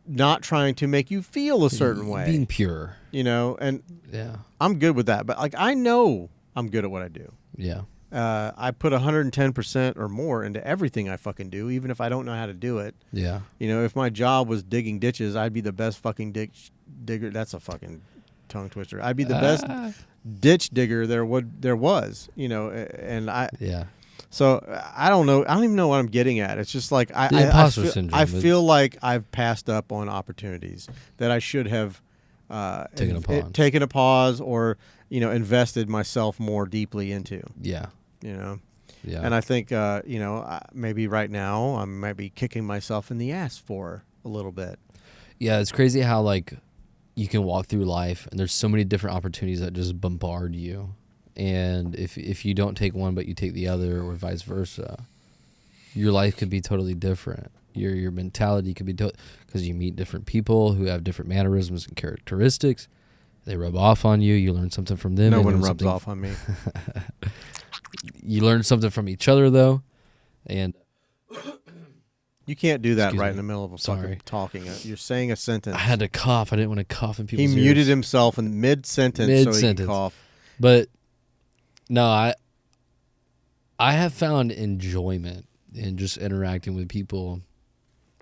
not trying to make you feel a certain way. Being pure. You know, and Yeah. I'm good with that. But like, I know I'm good at what I do. Yeah. I put 110% or more into everything I fucking do, even if I don't know how to do it. Yeah. You know, if my job was digging ditches, I'd be the best fucking digger. That's a fucking tongue twister. I'd be the best ditch digger there was. You know, and I. Yeah. So I don't know. I don't even know what I'm getting at. It's just like The imposter syndrome. I feel like I've passed up on opportunities that I should have taken a pause or, you know, invested myself more deeply into. Yeah. You know. Yeah. And I think, you know, maybe right now I might be kicking myself in the ass for a little bit. Yeah, it's crazy how like you can walk through life and there's so many different opportunities that just bombard you. And if you don't take one but you take the other or vice versa, your life could be totally different. Your mentality could be because you meet different people who have different mannerisms and characteristics. They rub off on you. You learn something from them. No and one learn rubs something off on me. You learn something from each other though, and You can't do that Excuse right me. in the middle of a Sorry. fucking talking. You're saying a sentence. I had to cough. I didn't want to cough in He people's muted ears. himself in mid-sentence so he could Mid-sentence. cough. But no, I have found enjoyment in just interacting with people.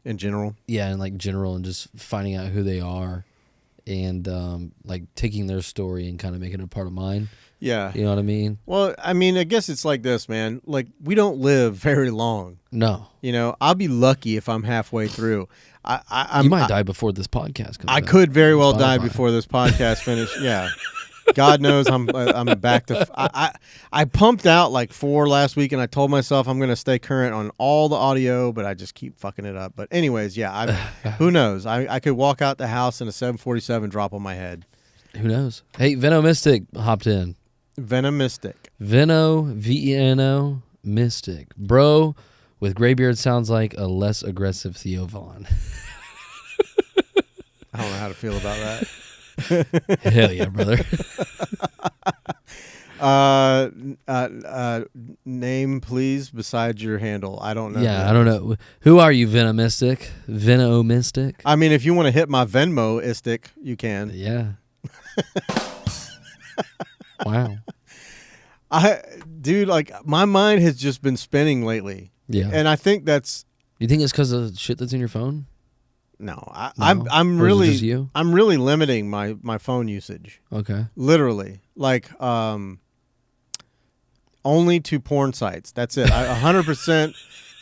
In general. Yeah, in like general, and just finding out who they are, and like taking their story and kind of making it a part of mine. Yeah. You know what I mean? Well, I mean, I guess it's like this, man. Like, we don't live very long. No, You know, I'll be lucky if I'm halfway through. you might die before this podcast comes I out. could very well die Spotify. before this podcast finished. Yeah. God knows I'm back to. I pumped out like 4 last week, and I told myself I'm going to stay current on all the audio, but I just keep fucking it up. But anyways, yeah, who knows? I could walk out the house and a 747 drop on my head. Who knows? Hey, Veno Mystic hopped in. Venomistic. Veno, V-E-N-O, Mystic. Bro with gray beard sounds like a less aggressive Theo Vaughn. I don't know how to feel about that. Hell yeah, brother. Name, please, besides your handle. I don't know. Yeah, I don't know. Who are you, Venomystic? Venomystic? I mean, if you want to hit my Venmo-istic, you can. Yeah. Wow. Dude, like, my mind has just been spinning lately. Yeah. And I think that's... You think it's because of shit that's in your phone? No, No? I'm Or is it really just you? I'm really limiting my phone usage. Okay. Literally, like only to porn sites. That's it. 100%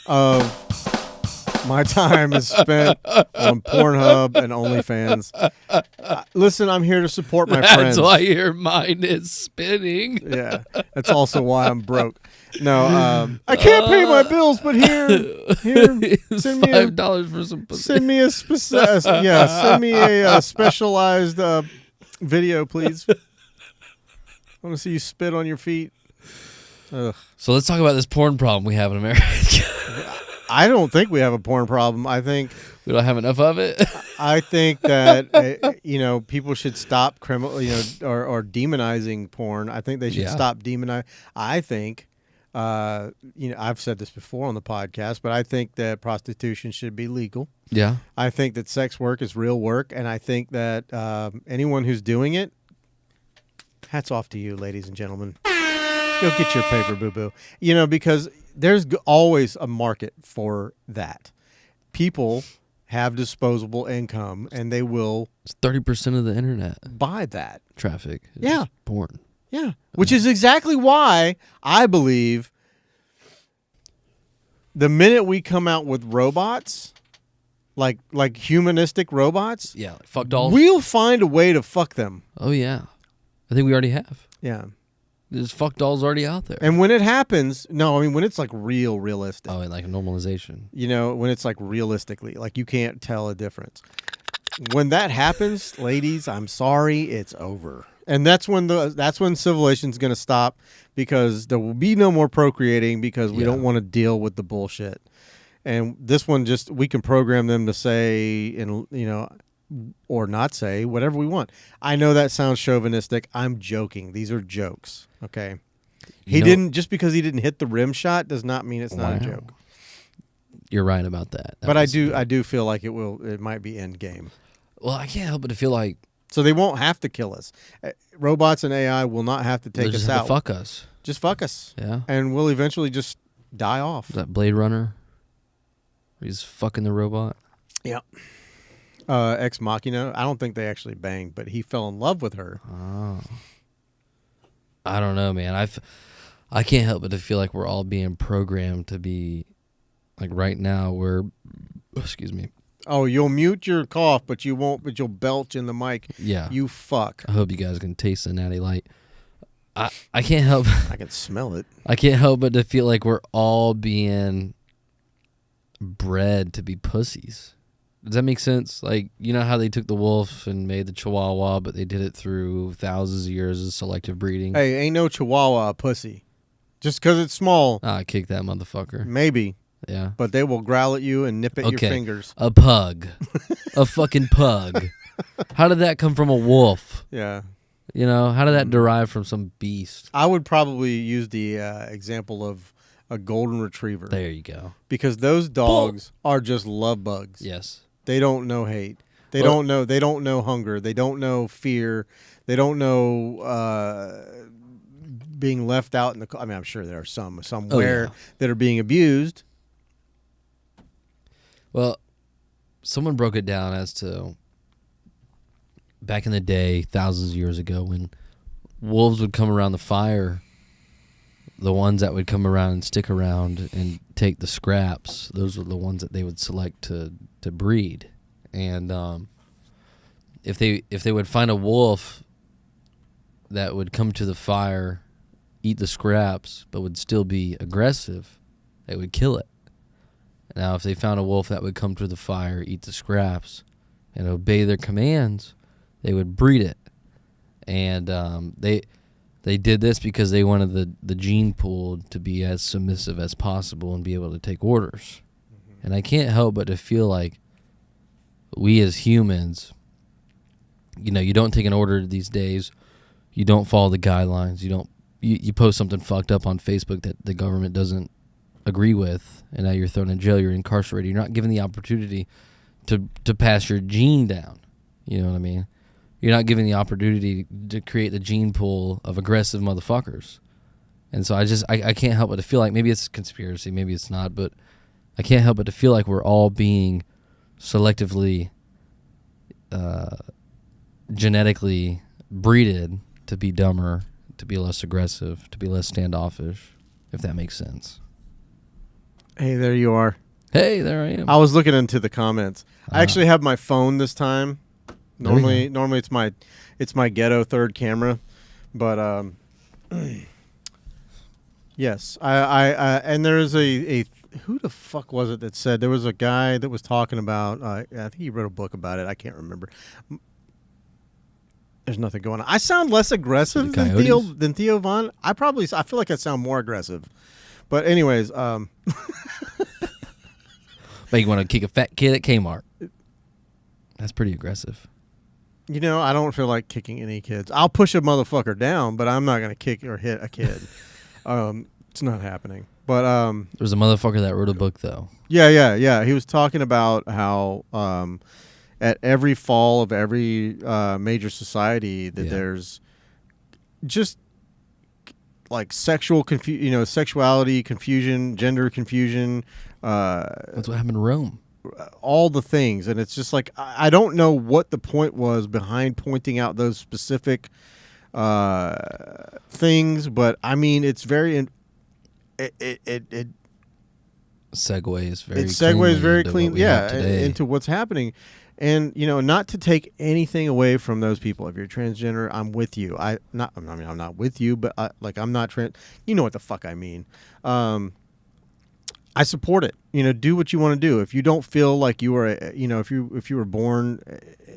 of my time is spent on Pornhub and OnlyFans. Listen, I'm here to support my friends. That's why your mind is spinning. Yeah, that's also why I'm broke. No, I can't pay my bills, but here, send me $5 for some pussy. Send me send me a specialized video, please. I want to see you spit on your feet. Ugh. So let's talk about this porn problem we have in America. I don't think we have a porn problem. I think We don't have enough of it. that people should stop or demonizing porn. I think they should stop demonizing. I think. I've said this before on the podcast, but I think that prostitution should be legal. Yeah. I think that sex work is real work, and I think that anyone who's doing it, hats off to you, ladies and gentlemen. Go get your paper, boo-boo. Because there's always a market for that. People have disposable income, and they will It's 30% of the internet buy that. traffic. Is Yeah. porn. Yeah, which is exactly why I believe the minute we come out with robots, like humanistic robots, Yeah, like fuck dolls. we'll find a way to fuck them. Oh yeah, I think we already have. Yeah. There's fuck dolls already out there. And when it happens, when it's like realistic. And like normalization. When it's like realistically, like you can't tell a difference. When that happens, ladies, I'm sorry, it's over. And that's when civilization's going to stop, because there will be no more procreating, because we don't want to deal with the bullshit. And this one, we can program them to say or not say whatever we want. I know that sounds chauvinistic. I'm joking. These are jokes. Okay. Just because he didn't hit the rim shot does not mean it's not a joke. You're right about that. But I do feel like it might be end game. Well, I can't help but to feel like so they won't have to kill us. Robots and AI will not have to take us just out. have to fuck us. Just fuck us. Yeah. And we'll eventually just die off. Is that Blade Runner? Where he's fucking the robot. Yeah. Ex Machina. I don't think they actually banged, but he fell in love with her. Oh. I don't know, man. I can't help but to feel like we're all being programmed to be like right now. Excuse me. Oh, you'll mute your cough, but you won't. But you'll belch in the mic. Yeah. You fuck. I hope you guys can taste the Natty Light. I can't help. I can smell it. I can't help but to feel like we're all being bred to be pussies. Does that make sense? Like, you know how they took the wolf and made the chihuahua, but they did it through thousands of years of selective breeding? Hey, ain't no chihuahua a pussy. Just because it's small. Kick that motherfucker. Maybe. Yeah. But they will growl at you and nip at your fingers. A pug. A fucking pug. How did that come from a wolf? Yeah. How did that derive from some beast? I would probably use the example of a golden retriever. There you go. Because those dogs are just love bugs. Yes. They don't know hate. They don't know hunger. They don't know fear. They don't know being left out in the. I mean, I'm sure there are somewhere that are being abused. Well, someone broke it down as to back in the day, thousands of years ago, when wolves would come around the fire, the ones that would come around and stick around and take the scraps, those were the ones that they would select to breed. And if they would find a wolf that would come to the fire, eat the scraps, but would still be aggressive, they would kill it. Now, if they found a wolf that would come to the fire, eat the scraps, and obey their commands, they would breed it. And they did this because they wanted the gene pool to be as submissive as possible and be able to take orders. Mm-hmm. And I can't help but to feel like we as humans, you don't take an order these days. You don't follow the guidelines. You post something fucked up on Facebook that the government doesn't agree with, and now you're thrown in jail, you're incarcerated. You're not given the opportunity to pass your gene down. You know what I mean? You're not given the opportunity to create the gene pool of aggressive motherfuckers. And so I can't help but to feel like, maybe it's conspiracy, maybe it's not, but I can't help but to feel like we're all being selectively genetically breeded to be dumber, to be less aggressive, to be less standoffish, if that makes sense. Hey, there you are. Hey, there I am. I was looking into the comments. I actually have my phone this time. Normally it's my ghetto third camera, but yes, I and there's a who the fuck was it that said, there was a guy that was talking about, I think he wrote a book about it. I can't remember. There's nothing going on. I sound less aggressive than Theo Von. I feel like I sound more aggressive. But anyways, But you want to kick a fat kid at Kmart. That's pretty aggressive. I don't feel like kicking any kids. I'll push a motherfucker down, but I'm not going to kick or hit a kid. It's not happening. But there's a motherfucker that wrote a book, though. Yeah. He was talking about how at every fall of every major society that there's just like sexuality confusion, gender confusion. That's what happened in Rome. All the things, and it's just like, I don't know what the point was behind pointing out those specific things, but I mean, it's very it segues very clean, into what's happening. And not to take anything away from those people. If you're transgender, I'm with you. I'm not with you, but I'm not trans. You know what the fuck I mean. I support it. Do what you want to do. If you don't feel like you are, if you were born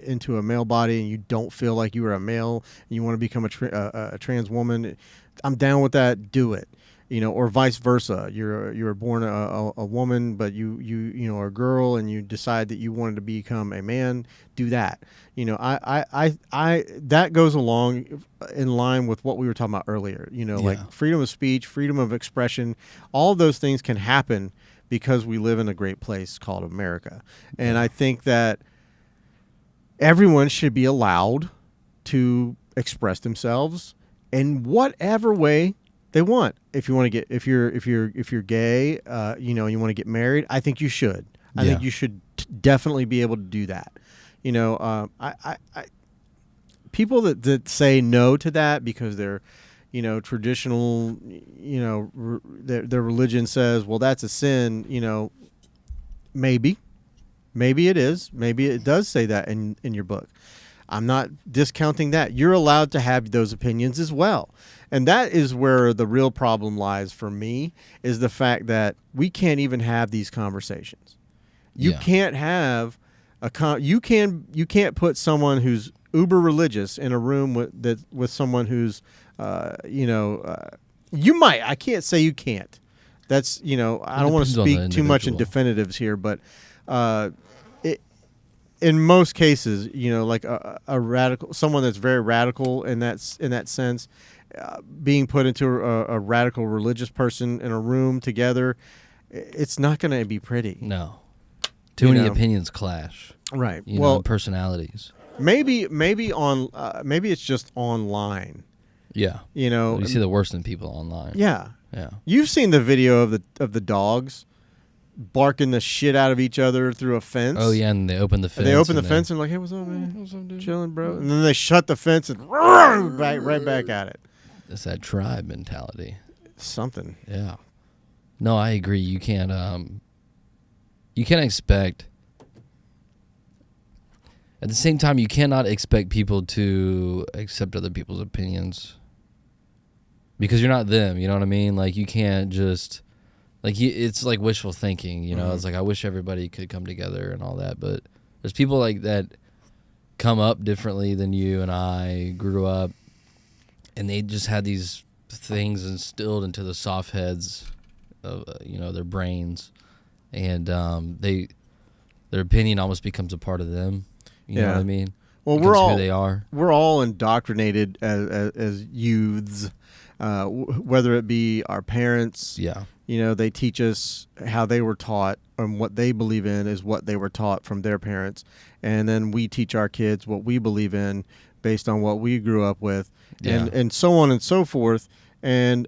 into a male body and you don't feel like you are a male and you want to become a trans woman, I'm down with that. Do it. Or vice versa. You were born a woman, but you are a girl and you decide that you wanted to become a man. Do that. I that goes along in line with what we were talking about earlier. Like freedom of speech, freedom of expression. All of those things can happen because we live in a great place called America. And I think that everyone should be allowed to express themselves in whatever way they want. If you want to get, if you're gay, you want to get married, I think you should. I think you should definitely be able to do that. I people that say no to that because they're, traditional, their religion says, well, that's a sin. Maybe it is. Maybe it does say that in your book. I'm not discounting that. You're allowed to have those opinions as well. And that is where the real problem lies for me, is the fact that we can't even have these conversations. You can't have you can't put someone who's uber religious in a room with someone who's you might. I can't say you can't. That's I don't want to speak too much in definitives here, but in most cases, like a radical, someone that's very radical in that sense, being put into a radical religious person in a room together, it's not going to be pretty. No, too many opinions clash. Right. Personalities. Maybe on maybe it's just online. Yeah. You see the worst in people online. Yeah. Yeah. You've seen the video of the dogs barking the shit out of each other through a fence. Oh yeah, and they open the fence. And like, hey, what's up, man? What's up, dude? Chilling, bro. And then they shut the fence and right back at it. It's that tribe mentality. Something. Yeah. No, I agree. You can't expect. at the same time, you cannot expect people to accept other people's opinions because you're not them. You know what I mean? Like, you can't just it's like wishful thinking. You know, Mhm. it's like I wish everybody could come together and all that, but there's people like that come up differently than you and I grew up, and they just had these things instilled into the soft heads of their brains, and their opinion almost becomes a part of them. You know Yeah. what I mean? Well, Becomes who they are. we're all indoctrinated as youths, whether it be our parents. Yeah. They teach us how they were taught, and what they believe in is what they were taught from their parents, and then we teach our kids what we believe in based on what we grew up with, Yeah. and so on and so forth. And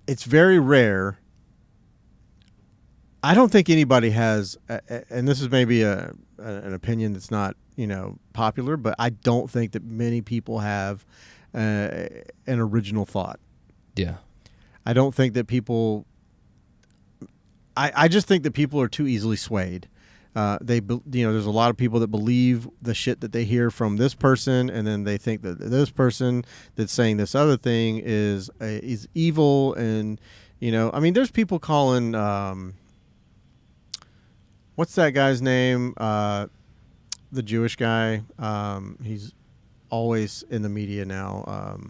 it's very rare. I don't think anybody has, and this is maybe an opinion that's not popular, but I don't think that many people have an original thought. Yeah. I don't think that people. I just think that people are too easily swayed. There's a lot of people that believe the shit that they hear from this person, and then they think that this person that's saying this other thing is evil, and there's people calling. What's that guy's name? The Jewish guy. He's always in the media now.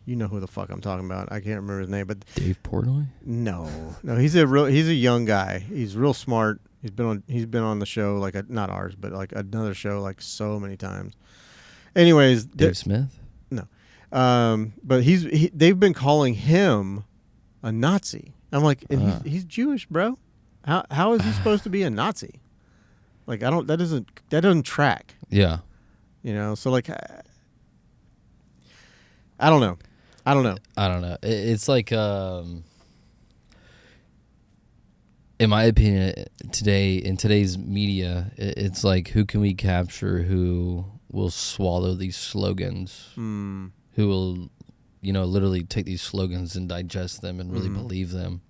You know who the fuck I'm talking about. I can't remember his name, but Dave Portnoy? no, he's a young guy. He's real smart. He's been on the show, like not ours, but like another show, like so many times. Anyways, Dave Smith? no, but they've been calling him a Nazi. I'm like, and he's Jewish, bro. How is he supposed to be a Nazi? Like, that doesn't track. Yeah. So like, I don't know. I don't know. It's like, in my opinion, in today's media, it's like, who can we capture who will swallow these slogans? Who will, literally take these slogans and digest them and really believe them?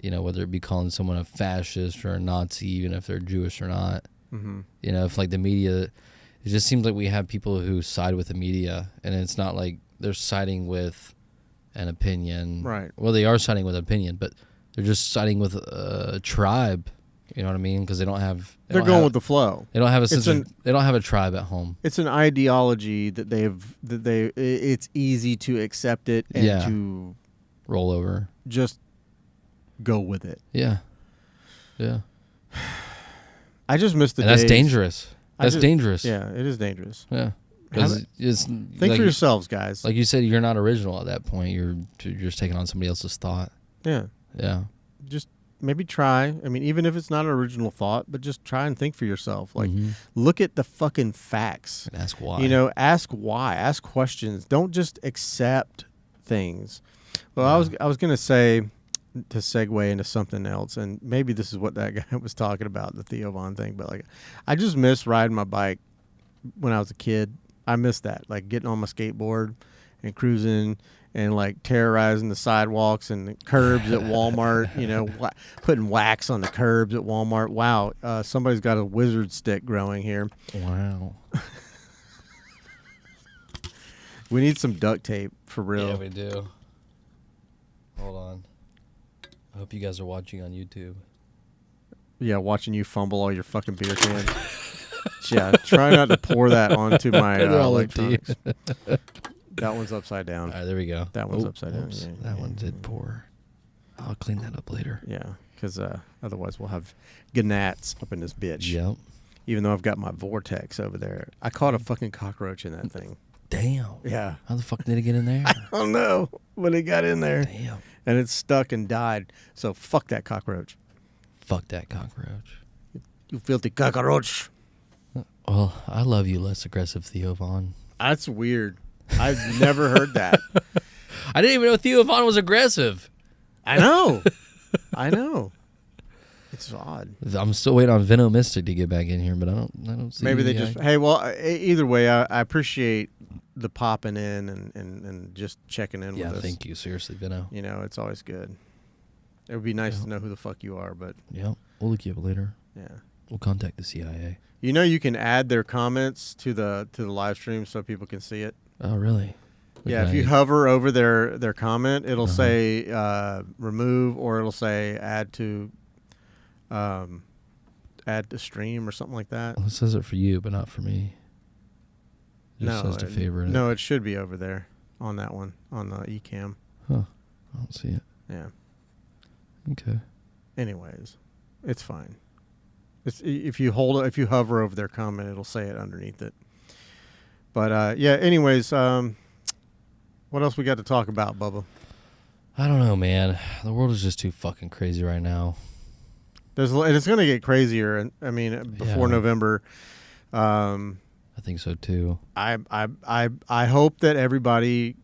Whether it be calling someone a fascist or a Nazi, even if they're Jewish or not. Mm-hmm. If like the media, it just seems like we have people who side with the media, and it's not like they're siding with an opinion. Right. Well, they are siding with an opinion, but they're just siding with a tribe. You know what I mean? Because they don't have. They're going with the flow. They don't have they don't have a tribe at home. It's an ideology that it's easy to accept it and to roll over. Just go with it. Yeah. Yeah. I just missed the and that's days. Dangerous. That's dangerous. Yeah, it is dangerous. Yeah. Because think like for yourselves, guys. Like you said, you're not original at that point. You're just taking on somebody else's thought. Yeah. Yeah. Just maybe try. I mean, even if it's not an original thought, but just try and think for yourself. Like, look at the fucking facts. And ask why. Ask why. Ask questions. Don't just accept things. Well, I was gonna say, to segue into something else, and maybe this is what that guy was talking about, the Theo Von thing, but like, I just miss riding my bike when I was a kid. I miss that, like getting on my skateboard and cruising and like terrorizing the sidewalks and the curbs at Walmart, putting wax on the curbs at Walmart. Wow, somebody's got a wizard stick growing here. Wow. We need some duct tape for real. Yeah, we do. Hold on. I hope you guys are watching on YouTube. Yeah, watching you fumble all your fucking beer cans. Yeah, try not to pour that onto my They're all electronics. That one's upside down. All right, there we go. That one's upside down. Oops, Yeah, that yeah, one did pour. I'll clean that up later. Yeah, because otherwise we'll have gnats up in this bitch. Yep. Even though I've got my vortex over there. I caught a fucking cockroach in that thing. Damn. Yeah. How the fuck did it get in there? I don't know, but it got in there. Damn. And it's stuck and died. So fuck that cockroach. Fuck that cockroach. You filthy cockroach. Well, I love you, less aggressive Theo Von. That's weird. I've never heard that. I didn't even know Theo Von was aggressive. I know. I know. It's odd. I'm still waiting on Veno Mystic to get back in here, but I don't see. Maybe they just. Hey, well, either way, I appreciate the popping in and just checking in with us. Yeah, thank you. Seriously, Veno. It's always good. It would be nice to know who the fuck you are, but Yeah, we'll look you up later. yeah. We'll contact the CIA. You know, you can add their comments to the live stream so people can see it. Oh, really? Yeah, if Okay. you hover over their comment, it'll Uh-huh. say remove, or it'll say add to stream or something like that. Well, it says it for you, but not for me. It just says to favorite it. No, it should be over there on that one on the eCam. Huh. I don't see it. Yeah. Okay. Anyways, it's fine. It's if you hover over their comment, it'll say it underneath it. But yeah. Anyways, what else we got to talk about, Bubba? I don't know, man. The world is just too fucking crazy right now. And it's going to get crazier. And I mean, before Yeah. November. I think so too. I hope that everybody,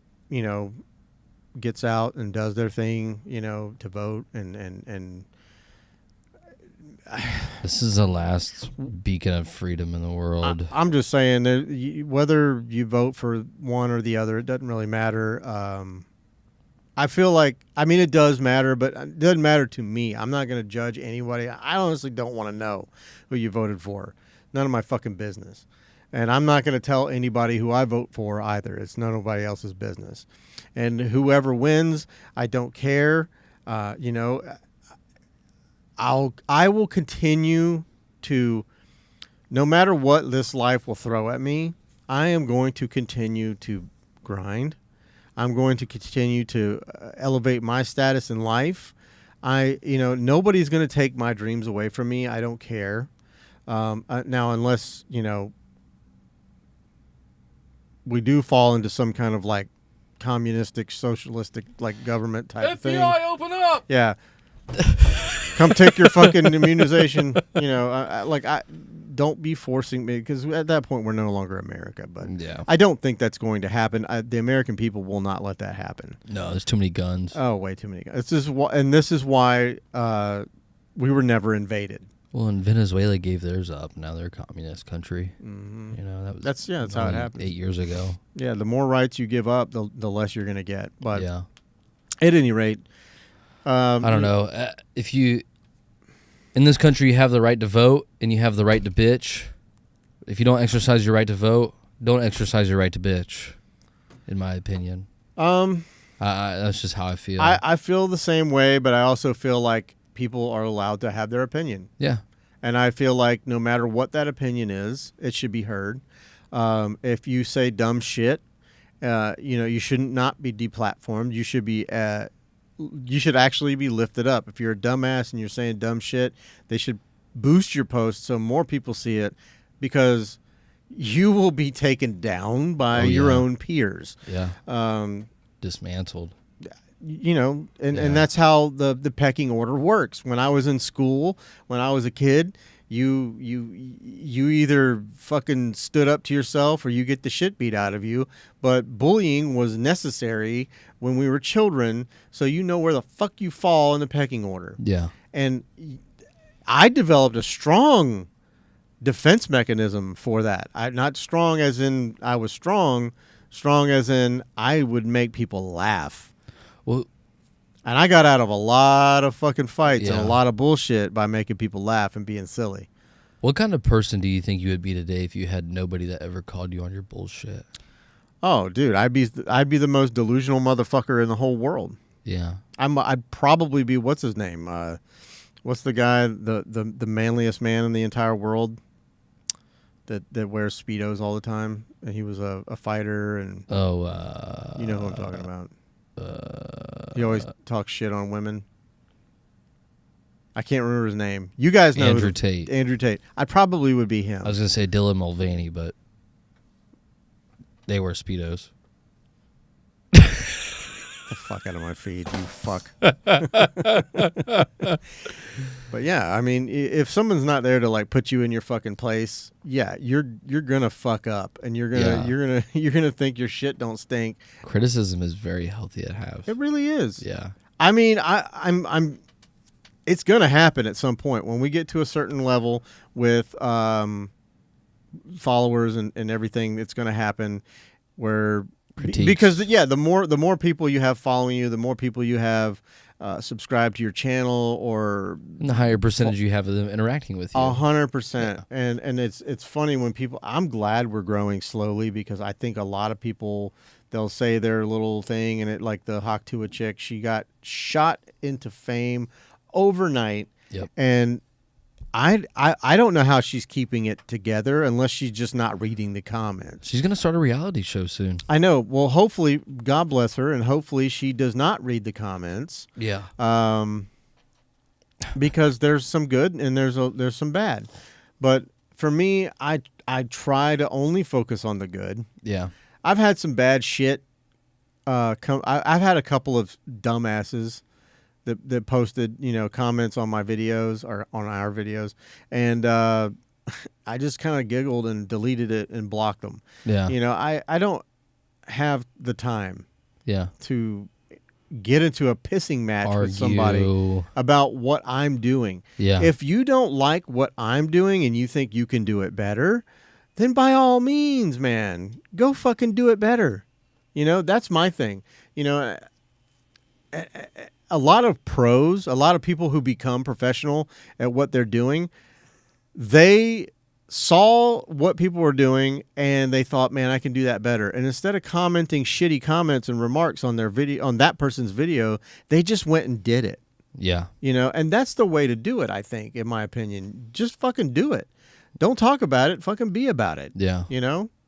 gets out and does their thing, to vote and This is the last beacon of freedom in the world. I'm just saying that whether you vote for one or the other, it doesn't really matter. I feel like, it does matter, but it doesn't matter to me. I'm not going to judge anybody. I honestly don't want to know who you voted for. None of my fucking business. And I'm not going to tell anybody who I vote for either. It's nobody else's business. And whoever wins, I don't care. I will continue to, no matter what this life will throw at me, I am going to continue to grind. I'm going to continue to elevate my status in life. Nobody's going to take my dreams away from me. I don't care. Now, unless, we do fall into some kind of like communistic, socialistic, like government type thing. FBI, open up! Yeah. Come take your fucking immunization. Don't be forcing me, because at that point we're no longer America. But Yeah. I don't think that's going to happen. The American people will not let that happen. No, there's too many guns. Oh, way too many. This is why we were never invaded. Well, and Venezuela gave theirs up. Now they're a communist country. Mm-hmm. That was That's how it only happens. 8 years ago. Yeah, the more rights you give up, the less you're going to get. But Yeah. at any rate, I don't know. If you, in this country, you have the right to vote and you have the right to bitch. If you don't exercise your right to vote, don't exercise your right to bitch, in my opinion. That's just how I feel. I feel the same way, but I also feel like people are allowed to have their opinion. Yeah. And I feel like no matter what that opinion is, it should be heard. If you say dumb shit, you shouldn't not be deplatformed. You should be, you should actually be lifted up. If you're a dumbass and you're saying dumb shit, they should boost your post so more people see it, because you will be taken down by your own peers. Yeah. Dismantled. And that's how the pecking order works. When I was in school, when I was a kid, you either fucking stood up to yourself or you get the shit beat out of you. But bullying was necessary when we were children, so you know where the fuck you fall in the pecking order. Yeah. And I developed a strong defense mechanism for that. Not strong as in I was strong as in I would make people laugh. Well, and I got out of a lot of fucking fights and Yeah. a lot of bullshit by making people laugh and being silly. what kind of person do you think you would be today if you had nobody that ever called you on your bullshit? Oh, dude, I'd be the most delusional motherfucker in the whole world. Yeah. I'd probably be, what's his name? What's the guy, the manliest man in the entire world that wears Speedos all the time? And he was a fighter, and Oh, you know who I'm talking about. He always talks shit on women. I can't remember his name. You guys know Andrew Tate. Andrew Tate. I probably would be him. I was going to say Dylan Mulvaney, but they wear Speedos. Get the fuck out of my feed, you fuck. But yeah, I mean, if someone's not there to like put you in your fucking place, yeah, you're gonna fuck up, and you're gonna think your shit don't stink. Criticism is very healthy to have. It really is. Yeah. I mean, I'm. It's gonna happen at some point when we get to a certain level with followers and everything. It's gonna happen where Critiques. because the more people you have following you, the more people you have subscribe to your channel or And the higher percentage you have of them interacting with you. 100%. And it's funny when people. I'm glad we're growing slowly because I think a lot of people, they'll say their little thing and it, like the Haktua chick, she got shot into fame overnight. Yep. And I don't know how she's keeping it together unless she's just not reading the comments. She's gonna start a reality show soon. I know. Well, hopefully, God bless her, and hopefully she does not read the comments. Yeah. Because there's some good and there's some bad. But for me, I try to only focus on the good. Yeah. I've had some bad shit. I've had a couple of dumbasses that posted, comments on my videos or on our videos, and I just kind of giggled and deleted it and blocked them. Yeah. I don't have the time Yeah. to get into a pissing match Argue. with somebody about what I'm doing. Yeah. If you don't like what I'm doing and you think you can do it better, then by all means, man, go fucking do it better. That's my thing. A lot of pros, a lot of people who become professional at what they're doing, they saw what people were doing and they thought, man, I can do that better. And instead of commenting shitty comments and remarks on their video, on that person's video, they just went and did it. Yeah. And that's the way to do it, I think, in my opinion. Just fucking do it. Don't talk about it, fucking be about it. Yeah.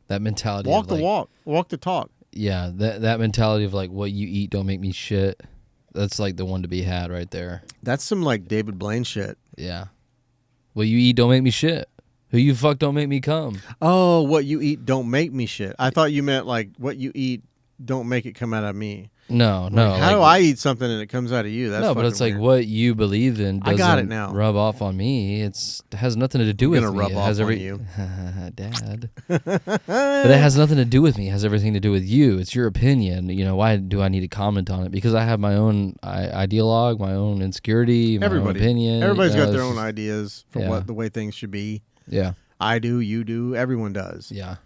That mentality. Walk of the like, walk, walk the talk. Yeah. That mentality of like, what you eat don't make me shit. That's like the one to be had right there. That's some like David Blaine shit. Yeah. What you eat don't make me shit. Who you fuck don't make me come. Oh, what you eat don't make me shit. I thought you meant like what you eat don't make it come out of me. No. Like, how do I eat something and it comes out of you? That's no, but it's like weird. what you believe in I doesn't got it now. rub off on me. It has nothing to do with gonna me. rub It off has on you. Dad. But it has nothing to do with me. It has everything to do with you. It's your opinion. Why do I need to comment on it? Because I have my own ideologue, my own insecurity, my own opinion. Everybody's got it's their own just- ideas for Yeah. the way things should be. Yeah. I do, you do, everyone does. Yeah.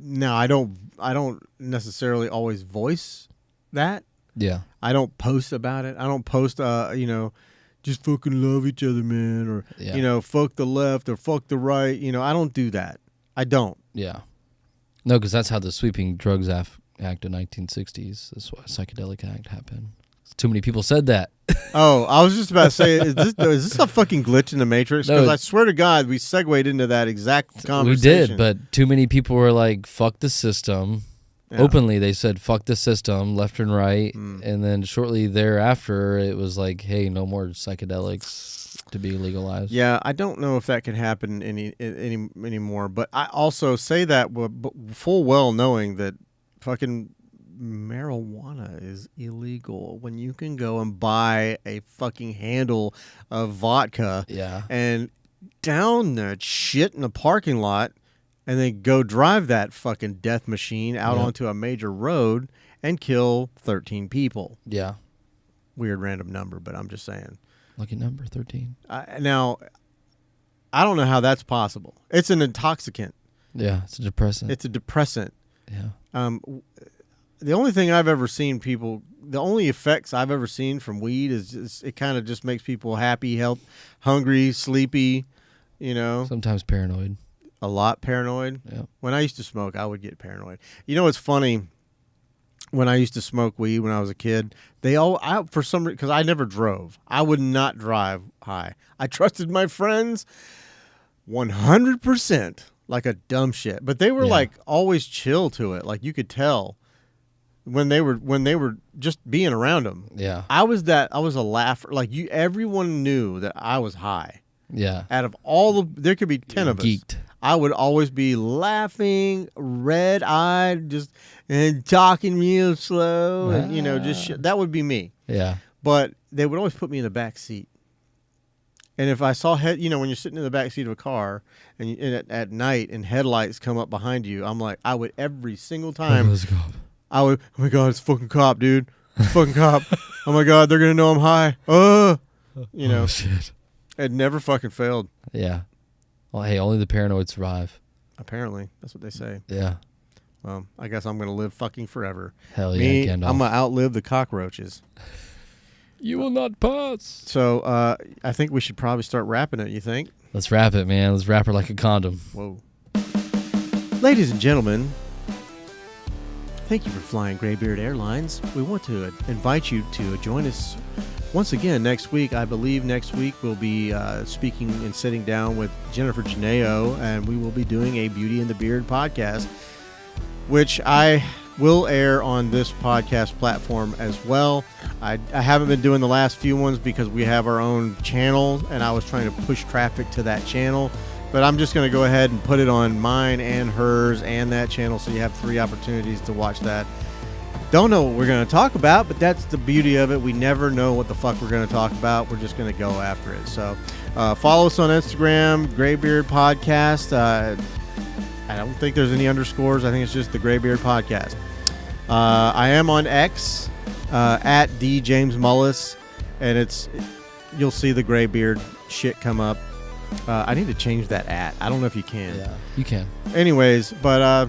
Now, I don't necessarily always voice that. Yeah. I don't post about it. I don't post, just fucking love each other, man, or, Yeah. fuck the left or fuck the right. I don't do that. I don't. Yeah. No, because that's how the Sweeping Drugs Act of 1960s, that's why Psychedelic Act happened. Too many people said that. Oh, I was just about to say, is this a fucking glitch in the Matrix? Because No. I swear to God, we segued into that exact We conversation. did, but too many people were like, fuck the system. Yeah. Openly, they said, fuck the system, left and right. Mm. And then shortly thereafter, it was like, hey, no more psychedelics to be legalized. Yeah, I don't know if that can happen anymore. But I also say that full well knowing that fucking marijuana is illegal when you can go and buy a fucking handle of vodka Yeah. and down that shit in the parking lot and then go drive that fucking death machine out Yep. onto a major road and kill 13 people. Yeah. Weird random number, but I'm just saying. Lucky number 13. Now, I don't know how that's possible. It's an intoxicant. Yeah. It's a depressant. It's a depressant. yeah. The only thing I've ever seen the only effects I've ever seen from weed is just, it kind of just makes people happy, hungry, sleepy, Sometimes paranoid. a lot paranoid. Yeah. When I used to smoke, I would get paranoid. It's funny. When I used to smoke weed when I was a kid, for some reason, because I never drove, I would not drive high. I trusted my friends 100%, like a dumb shit. But they were Yeah. like always chill to it. Like you could tell when they were just being around them. Yeah. I was a laugher. Like everyone knew that I was high. Yeah. Out of there could be 10 of us. Geeked. I would always be laughing, red-eyed, and talking real slow, and just shit. That would be me. Yeah. But they would always put me in the back seat. And if I saw when you're sitting in the back seat of a car and at night and headlights come up behind you, I'm like, I would every single time. Let's go. I would. Oh my God, it's a fucking cop, dude. It's a fucking cop. Oh my God, they're gonna know I'm high. Oh, shit. It never fucking failed. Yeah. Well, hey, only the paranoid survive. Apparently, that's what they say. Yeah. Well, I guess I'm gonna live fucking forever. Hell Me, yeah, Gandalf. I'm gonna outlive the cockroaches. You will not pass. So I think we should probably start wrapping it. You think? Let's wrap it, man. Let's wrap her like a condom. Whoa. Ladies and gentlemen, thank you for flying Graybeard Airlines. We want to invite you to join us once again next week. I believe next week we'll be speaking and sitting down with Jennifer Janeo, and we will be doing a Beauty and the Beard podcast, which I will air on this podcast platform as well. I haven't been doing the last few ones because we have our own channel, and I was trying to push traffic to that channel. But I'm just going to go ahead and put it on mine and hers and that channel, so you have 3 opportunities to watch that. Don't know what we're going to talk about, but that's the beauty of it. We never know what the fuck we're going to talk about. We're just going to go after it. So follow us on Instagram, Graybeard Podcast. I don't think there's any underscores. I think it's just the Graybeard Podcast. I am on X at DJamesMullis, and you'll see the Graybeard shit come up. I need to change that at. I don't know if you can. Yeah, you can. Anyways, but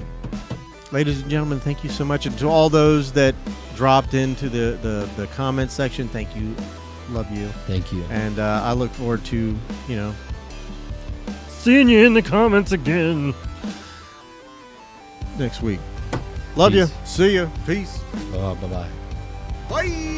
ladies and gentlemen, thank you so much. And to all those that dropped into the comment section, thank you. Love you. Thank you. And I look forward to, seeing you in the comments again next week. Love Peace. you. See you. Peace. Bye-bye. Bye.